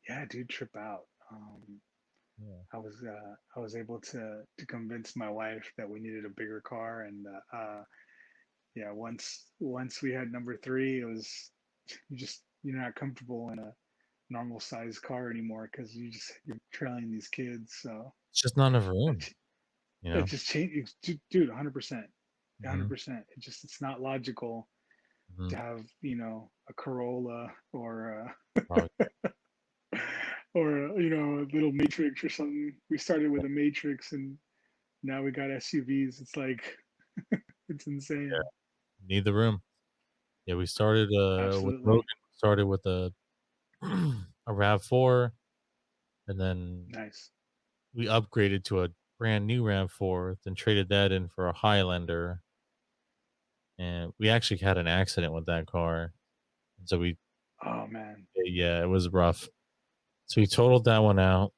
yeah, dude, trip out. Yeah. I was able to convince my wife that we needed a bigger car, and yeah, once we had number three, it was you're not comfortable in a normal size car anymore because you're trailing these kids. So It's just not enough that room, you it know. just changed, dude. 100%, Hmm. 100%. It's not logical Hmm. to have a Corolla or Probably. or a little Matrix or something. We started with a Matrix and now we got SUVs. It's like it's Yeah, insane. need the room. Yeah, we started with Logan. Absolutely We started with a Rav4, and then nice. we upgraded to a brand new Rav4. Then traded that in for a Highlander, and we actually had an accident with that car. And so Oh man, yeah, it was rough. So we totaled that one out.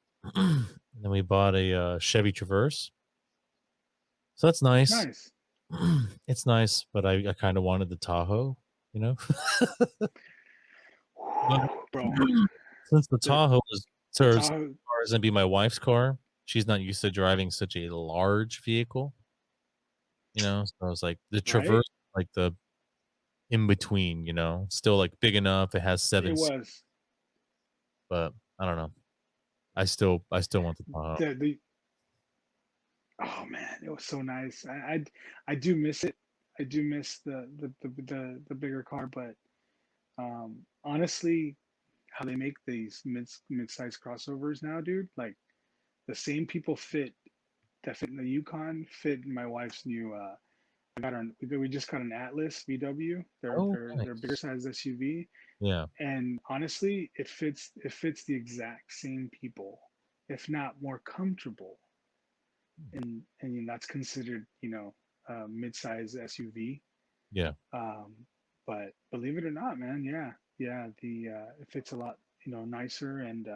and then we bought a Chevy Traverse. So that's nice. Nice. It's nice, but I kind of wanted the Tahoe, you know. But Bro, since the the Tahoe the serves Tahoe. cars and be my wife's car, she's not used to driving such a large vehicle, you know. So I was like, the Right? Traverse, like the in between, still like big enough. It has It 7 seats, was but I don't know. I still want the Tahoe. the oh man, it was so nice. I do miss it. I do miss the bigger car, but honestly, how they make these mid-sized crossovers now, dude, like the same people that fit in the Yukon fit in my wife's new I got on we just got an Atlas VW. Oh, They're bigger nice. size SUV, Yeah. and honestly, it fits the exact same people, if not more comfortable. And that's considered mid-size SUV. Yeah. Um, but believe it or not, man, yeah, the it fits a lot nicer, and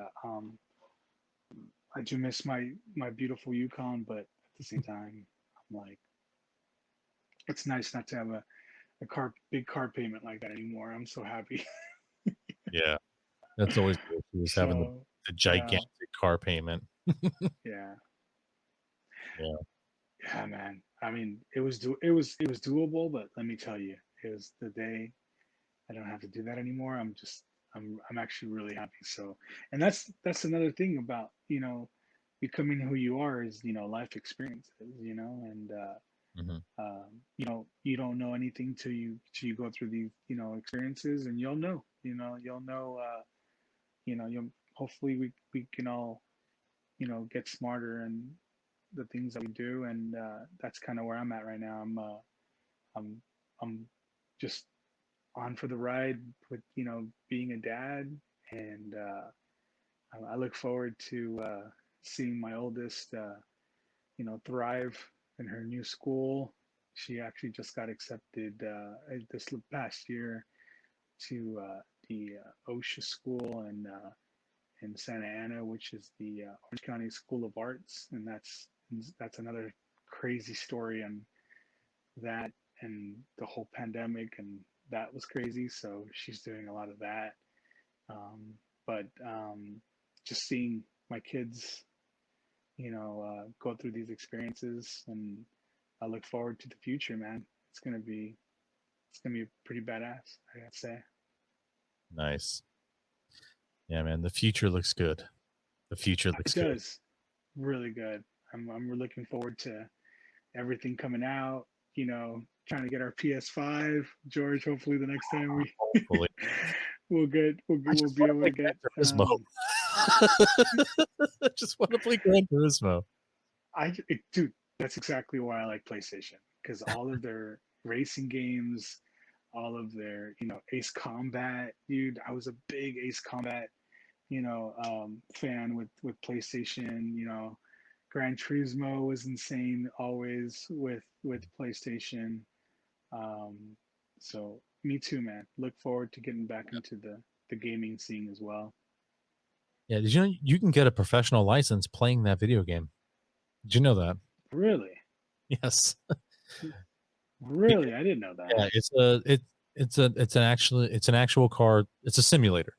I do miss my beautiful Yukon, but at the same time, I'm like, it's nice not to have a big car payment like that anymore. I'm so happy. Yeah. That's always the issue is having So the yeah, gigantic car payment. yeah, Yeah. yeah, man. I mean, it was doable, but let me tell you, it was the day I don't have to do that anymore. I'm actually really happy. So, and that's another thing about becoming who you are is life experiences, and Mhm. you don't know anything till you go through these experiences, and you'll know you'll hopefully we can all get smarter and the things that we do, and that's kind of where I'm at right now. I'm I'm just on for the ride with being a dad, and I look forward to seeing my oldest thrive in her new school. She actually just got accepted this past year to the OSHA school in Santa Ana, which is the Orange County School of Arts, and that's another crazy story on that, and the whole pandemic, and that was crazy. So she's doing a lot of that, but just seeing my kids, go through these experiences, and I look forward to the future, man. It's gonna be pretty badass, I gotta say. Nice. Yeah, man. The future looks good. The future It looks good. does really good. I'm looking forward to everything coming out. Trying to get our PS5, George. Hopefully, the next time Hopefully. we'll just be want to able play to get. Gran Turismo. I just want to play Gran Turismo. Dude, that's exactly why I like PlayStation, because all of their racing games, all of their Ace Combat, dude. I was a big Ace Combat fan with PlayStation. Gran Turismo was insane always with PlayStation. Um, so me too, man. Look forward to getting back into the gaming scene as well. Yeah, did you know you can get a professional license playing that video game? Did you know that? Really, Yes. really, I didn't know that. Yeah, it's an actual car. It's a simulator,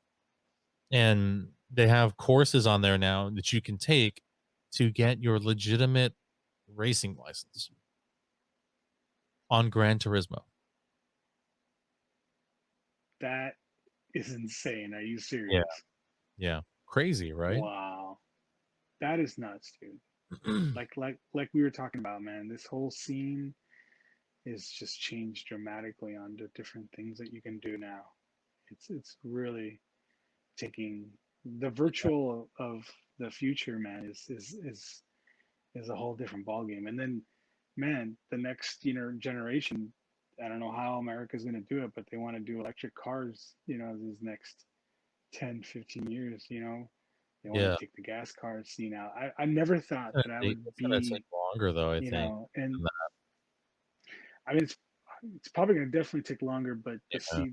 and they have courses on there now that you can take to get your legitimate racing license on Gran Turismo. That is insane. Are you Yeah, serious? yeah, crazy, right? Wow, that is nuts, dude. Like we were talking about, man. This whole scene is just changed dramatically on the different things that you can do now. It's really taking the virtual of the future, man. Is a whole different ballgame. And then, man, the next generation. I don't know how America's going to do it, but they want to do electric cars. These next 10, 15 years. They want Yeah, to take the gas cars. I never thought that I would it's gonna take be. longer though. I think. And I mean, it's probably going to definitely take longer, but to see,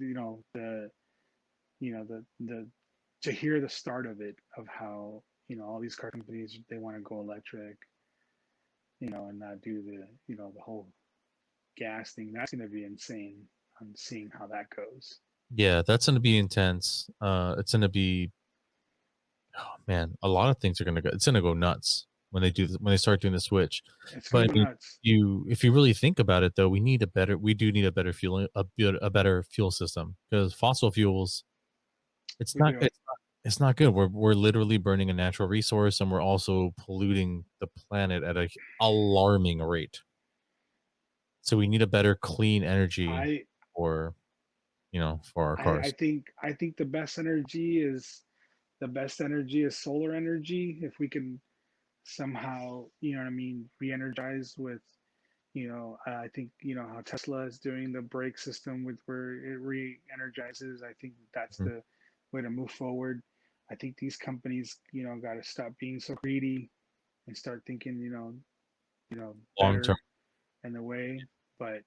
Yeah, the to hear the start of it, of how all these car companies, they want to go electric, and not do the whole gas thing. That's going to be insane. I'm seeing how that goes. Yeah, that's gonna be intense. It's gonna be, oh man, a lot of things are gonna go. It's gonna go nuts when when they start doing the switch. It's But going I to go mean, nuts. if you really think about it, though, we do need a better a better fuel system, because fossil fuels, it's We not, do. it's not good. We're literally burning a natural resource, and we're also polluting the planet at a alarming rate. So we need a better clean energy I for, for our I cars. think the best energy is solar energy. If we can somehow, what I mean, re-energize with, I think, how Tesla is doing the brake system with where it re-energizes. I think that's Mhm. the way to move forward. I think these companies, got to stop being so greedy and start thinking, Long term. better in the way. But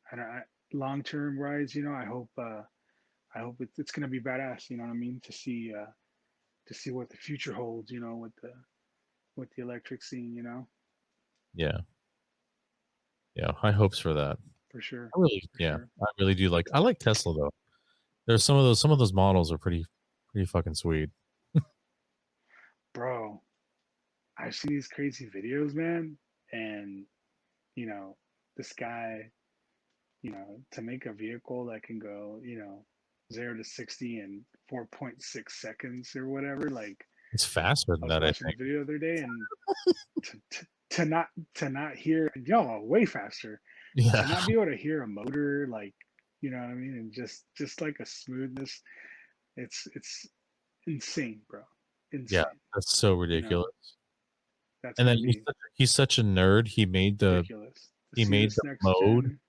long term rise, I hope it's gonna be badass. You know what I mean? To see what the future holds. With the electric scene. Yeah. Yeah. High hopes for that. For sure, for Yeah, sure, I really do I like Tesla though. There's some of those models are pretty fucking sweet. bro. I've seen these crazy videos, man, and you know, this guy, to make a vehicle that can go, 0 to 60 in 4.6 seconds or whatever. Like, It's faster I than was that, I watching the think. video the other day, and to not hear, way faster, to Yeah. not be able to hear a motor, like, what I mean, and just like a smoothness. It's insane, bro. Yeah, Insane. that's so You know, ridiculous. that's And gonna then be he's such a nerd. ridiculous to He see made this the next mode. gen.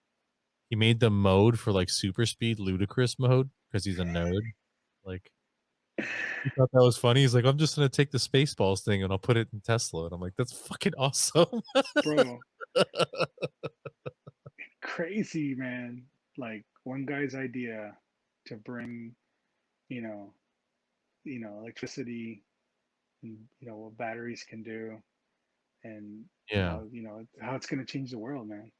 He made the mode for like super speed ludicrous mode because he's a nerd. Like, he thought that was funny. He's like, I'm just gonna take the Spaceballs thing and I'll put it in Tesla. And I'm like, that's fucking awesome. Bro, crazy, man. Like one guy's idea to bring, you know, electricity, and what batteries can do, and Yeah. how it's gonna change the world, man.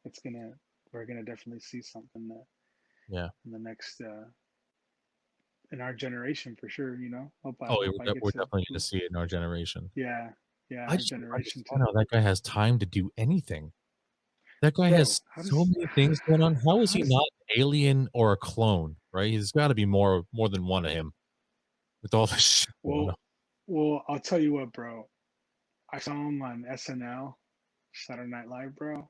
We're gonna definitely see something that Yeah. in the next in our generation for sure. Oh, Hope I get we're to, definitely gonna see it in our generation. yeah, yeah, I our just don't generation understand to, how that guy has time to do anything. That guy bro. has so many things going on. How is How he does not an alien or a clone? Right? There's got to be more than one of him with all this shit going on. well, I'll tell you what, bro. I saw him on SNL, Saturday Night Live, bro,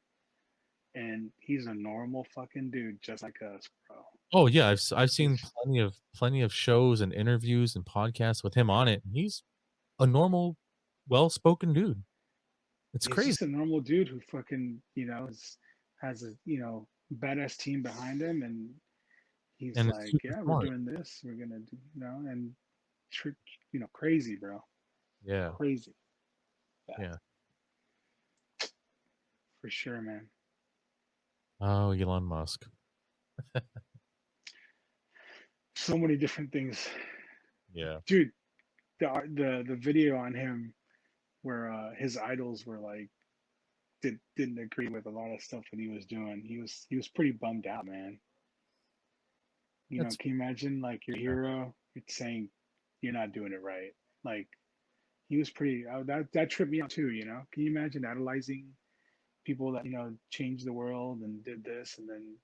and he's a normal fucking dude, just like us, bro. Oh yeah, I've seen He's plenty of shows and interviews and podcasts with him on it. He's a normal, well spoken dude. It's he's crazy, just a normal dude who fucking has a badass team behind him, and he's and it's like, super yeah, we're smart. doing this, we're gonna do, and crazy, bro, Yeah, crazy, yeah, yeah. for sure, man. Oh, Elon Musk. So many different things, Yeah, dude. The video on him where his idols were like didn't agree with a lot of stuff that he was doing. He was pretty bummed out, man. that's Can you imagine like your hero it's saying you're not doing it right? Like he was pretty that tripped me out too. Can you imagine idolizing people that changed the world and did this, and then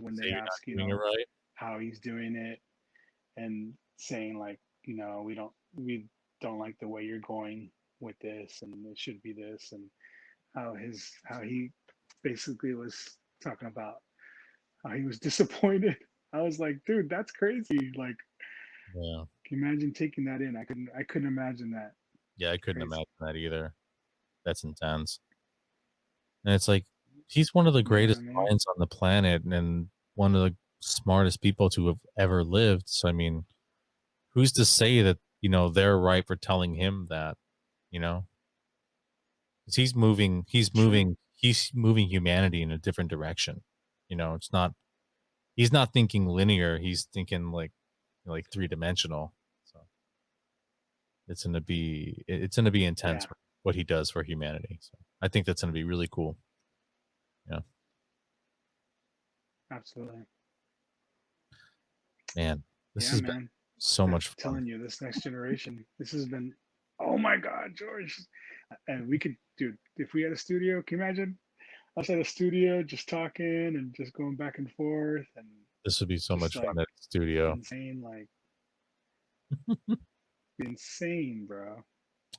when say they you're not ask doing it right. how he's doing it, and saying like we don't like the way you're going with this, and it should be this, and how he basically was talking about how he was disappointed. I was like, dude, that's crazy. Like, Yeah, can you imagine taking that in? I couldn't imagine that. yeah. I It's couldn't crazy. imagine that either. That's intense. And it's like he's one of the You know what I greatest mean? minds on the planet and one of the smartest people to have ever lived. So I mean, who's to say that, they're right for telling him that, you know? 'Cause True. he's moving humanity in a different direction. It's not he's not thinking linear, he's thinking like three-dimensional. So it's gonna be intense Yeah, what he does for humanity. So I think that's gonna be really cool. Yeah, absolutely. man, this Yeah, has been man. so I'm much fun. telling you, this next generation, this has been, oh my God, George. And we could, dude, if we had a studio, can you imagine us at a studio just talking and just going back and forth and This would be so just much fun like at the studio. insane, like insane, bro.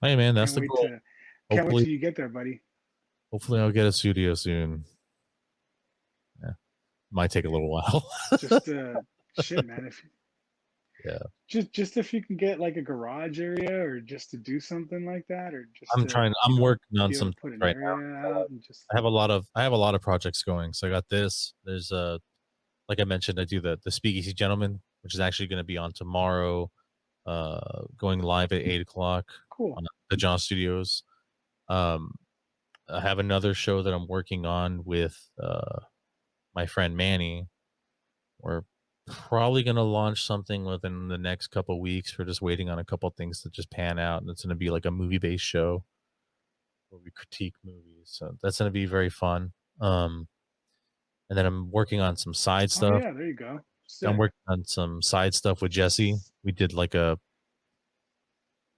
Hey, man, that's Can't the wait goal. to, can't wait Hopefully, till you get there, buddy. hopefully, I'll get a studio soon. Yeah, might take a little while. Just shit, man. If Yeah, just if you can get like a garage area or just to do something like that, or just I'm to, trying. I'm working on be able some to put things an right area now. out and just, I have a lot of projects going. So I got this. There's like I mentioned, I do the Speakeasy Gentleman, which is actually going to be on tomorrow, going live at 8 o'clock cool. on the John Studios. Um, I have another show that I'm working on with my friend Manny. We're probably going to launch something within the next couple weeks. We're just waiting on a couple things to just pan out, and it's going to be like a movie based show where we critique movies. So that's going to be very fun. And then I'm working on some side Oh stuff. yeah, there you go. I'm Sick. working on some side stuff with Jesse. We did like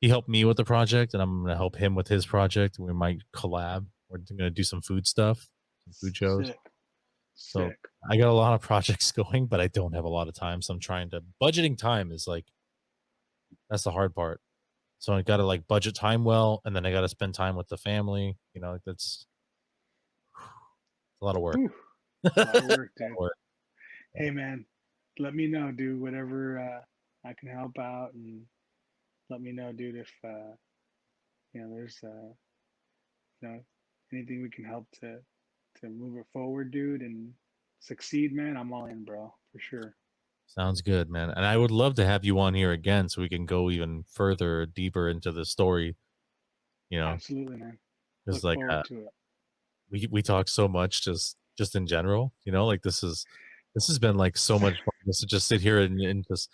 he helped me with the project, and I'm gonna help him with his project. We might collab. We're gonna do some food stuff, some food shows. Sick. So Sick. I got a lot of projects going, but I don't have a lot of time. So I'm trying to budgeting time is like that's the hard part. So I got to like budget time well, and then I got to spend time with the family. You know, like that's a lot of work. Whew, a A lot of lot work, of dude. work. Yeah. Hey man, let me know, dude. Whatever I can help out, and let me know, dude, if there's you know anything we can help to move it forward, dude, and succeed, man. I'm all in, bro, for sure. Sounds good, man. And I would love to have you on here again so we can go even further, deeper into the story. You know, Absolutely, man. because Look like forward to it. we talk so much just in general. You know, like this has been like so much fun just to just sit here and just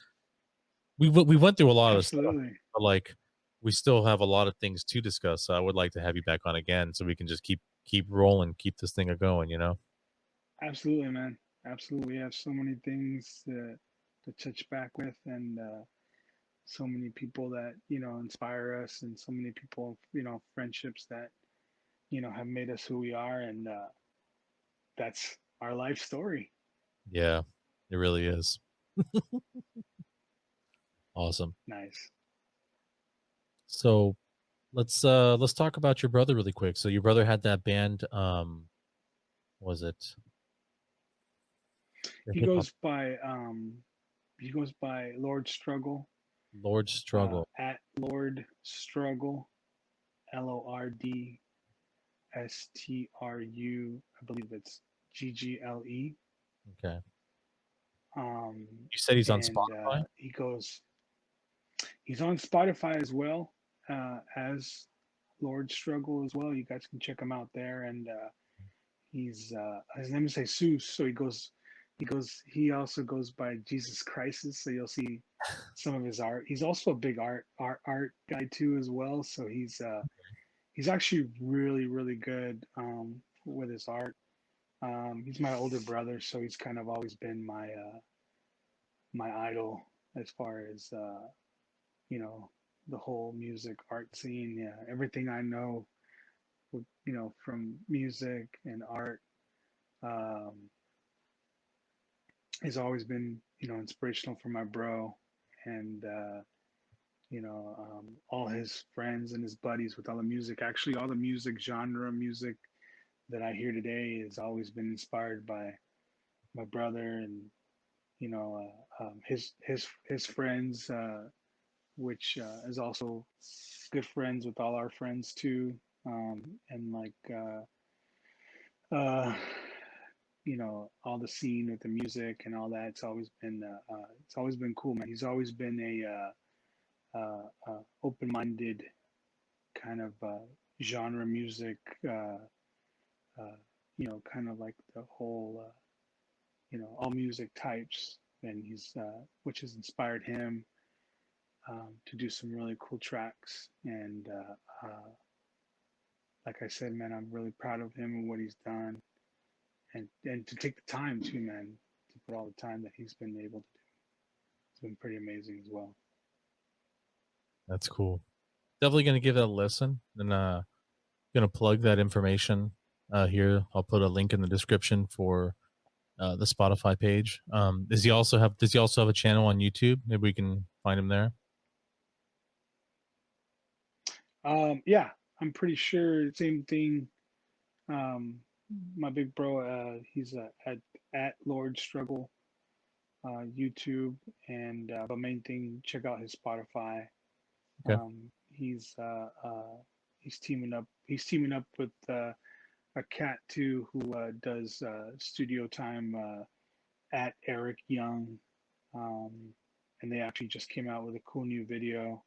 we went through a lot of stuff, Absolutely, but like we still have a lot of things to discuss. So I would like to have you back on again so we can just keep rolling, keep this thing a going. You know. absolutely, man. Absolutely, we have so many things to touch back with, and so many people that inspire us, and so many people, friendships that have made us who we are, and that's our life story. Yeah, it really is awesome. Nice. So let's talk about your brother really quick. So your brother had that band. Was it the He hip hop goes by Lord Struggle, Lord Struggle? at Lord Struggle, LORDSTRU. I believe it's GGLE. Okay. Um, You said he's on and Spotify? he's on Spotify as well, as Lord Struggle as well. You guys can check him out there, and he's his name is Jesus, so he also goes by Jesus Crisis. So you'll see some of his art. He's also a big art guy too as well. So he's actually really really good with his art. He's my older brother, so he's kind of always been my idol as far as you know the whole music art scene. Yeah, everything I know, from music and art, um, has always been inspirational for my bro, and all his friends and his buddies with all the music. Actually, all the music genre music that I hear today has always been inspired by my brother, and his friends, which is also good friends with all our friends too, and like uh, all the scene with the music and all that. It's always been cool, man. He's always been a open-minded kind of genre music, uh, kind of like the whole, all music types, and which has inspired him. to do some really cool tracks. And like I said, man, I'm really proud of him and what he's done, and to take the time too, man, to put all the time that he's been able to do. It's been pretty amazing as well. That's cool. Definitely gonna give that a listen, and gonna plug that information here. I'll put a link in the description for the Spotify page. Does he also have a channel on YouTube? Maybe we can find him there. Yeah, I'm pretty sure same thing. Um, my big bro, he's at Lord Struggle YouTube, and but main thing, check out his Spotify. Okay. He's teaming up. He's teaming up with a cat too who does studio time at Eric Young, um, and they actually just came out with a cool new video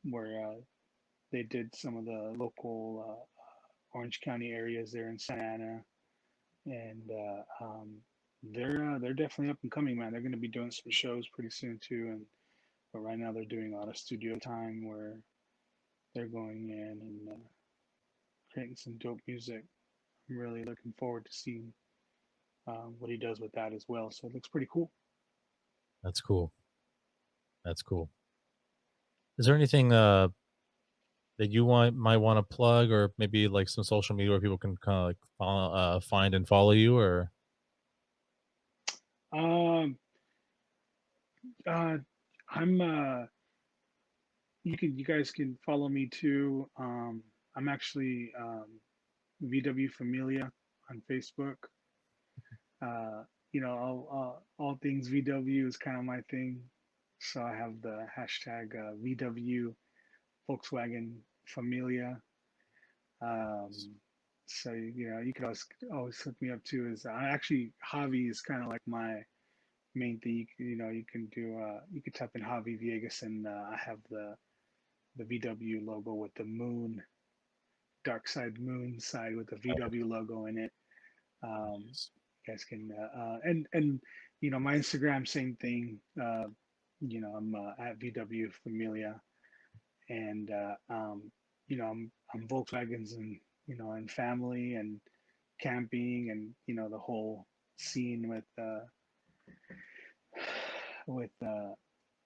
where they did some of the local Orange County areas there in Santa Ana, and they're definitely up and coming, man. They're going to be doing some shows pretty soon too, and but right now they're doing a lot of studio time where they're going in and creating some dope music. I'm really looking forward to seeing what he does with that as well. So it looks pretty cool. That's cool. That's cool. Is there anything that you might want to plug, or maybe like some social media where people can kind of like find and follow you? Or Um, uh, I'm you guys can follow me too. I'm actually VW Familia on Facebook. You know, all things VW is kind of my thing. So I have the hashtag VW Volkswagen Familia. So you know, you could always hook me up too. Is I actually Javi is kind of like my main thing. You know, you can do you could type in Javi Viegas, and I have the VW logo with the moon, dark side moon side with the VW logo in it. Nice. You guys can and you know my Instagram same thing. You know I'm at VW Familia, and you know I'm Volkswagens and you know and family and camping and you know the whole scene with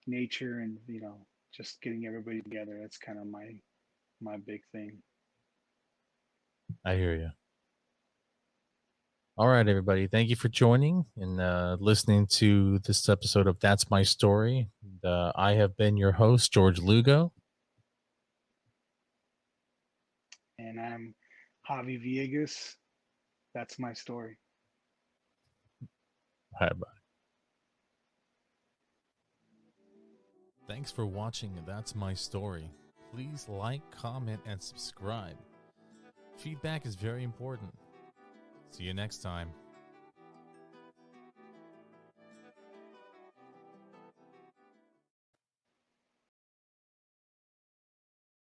nature and you know just getting everybody together. That's kind of my big thing. I hear you. All right, everybody. Thank you for joining and listening to this episode of That's My Story. And, I have been your host, George Lugo. And I'm Javi Viegas. That's my story. Bye bye. Thanks for watching That's My Story. Please like, comment, and subscribe. Feedback is very important. See you next time.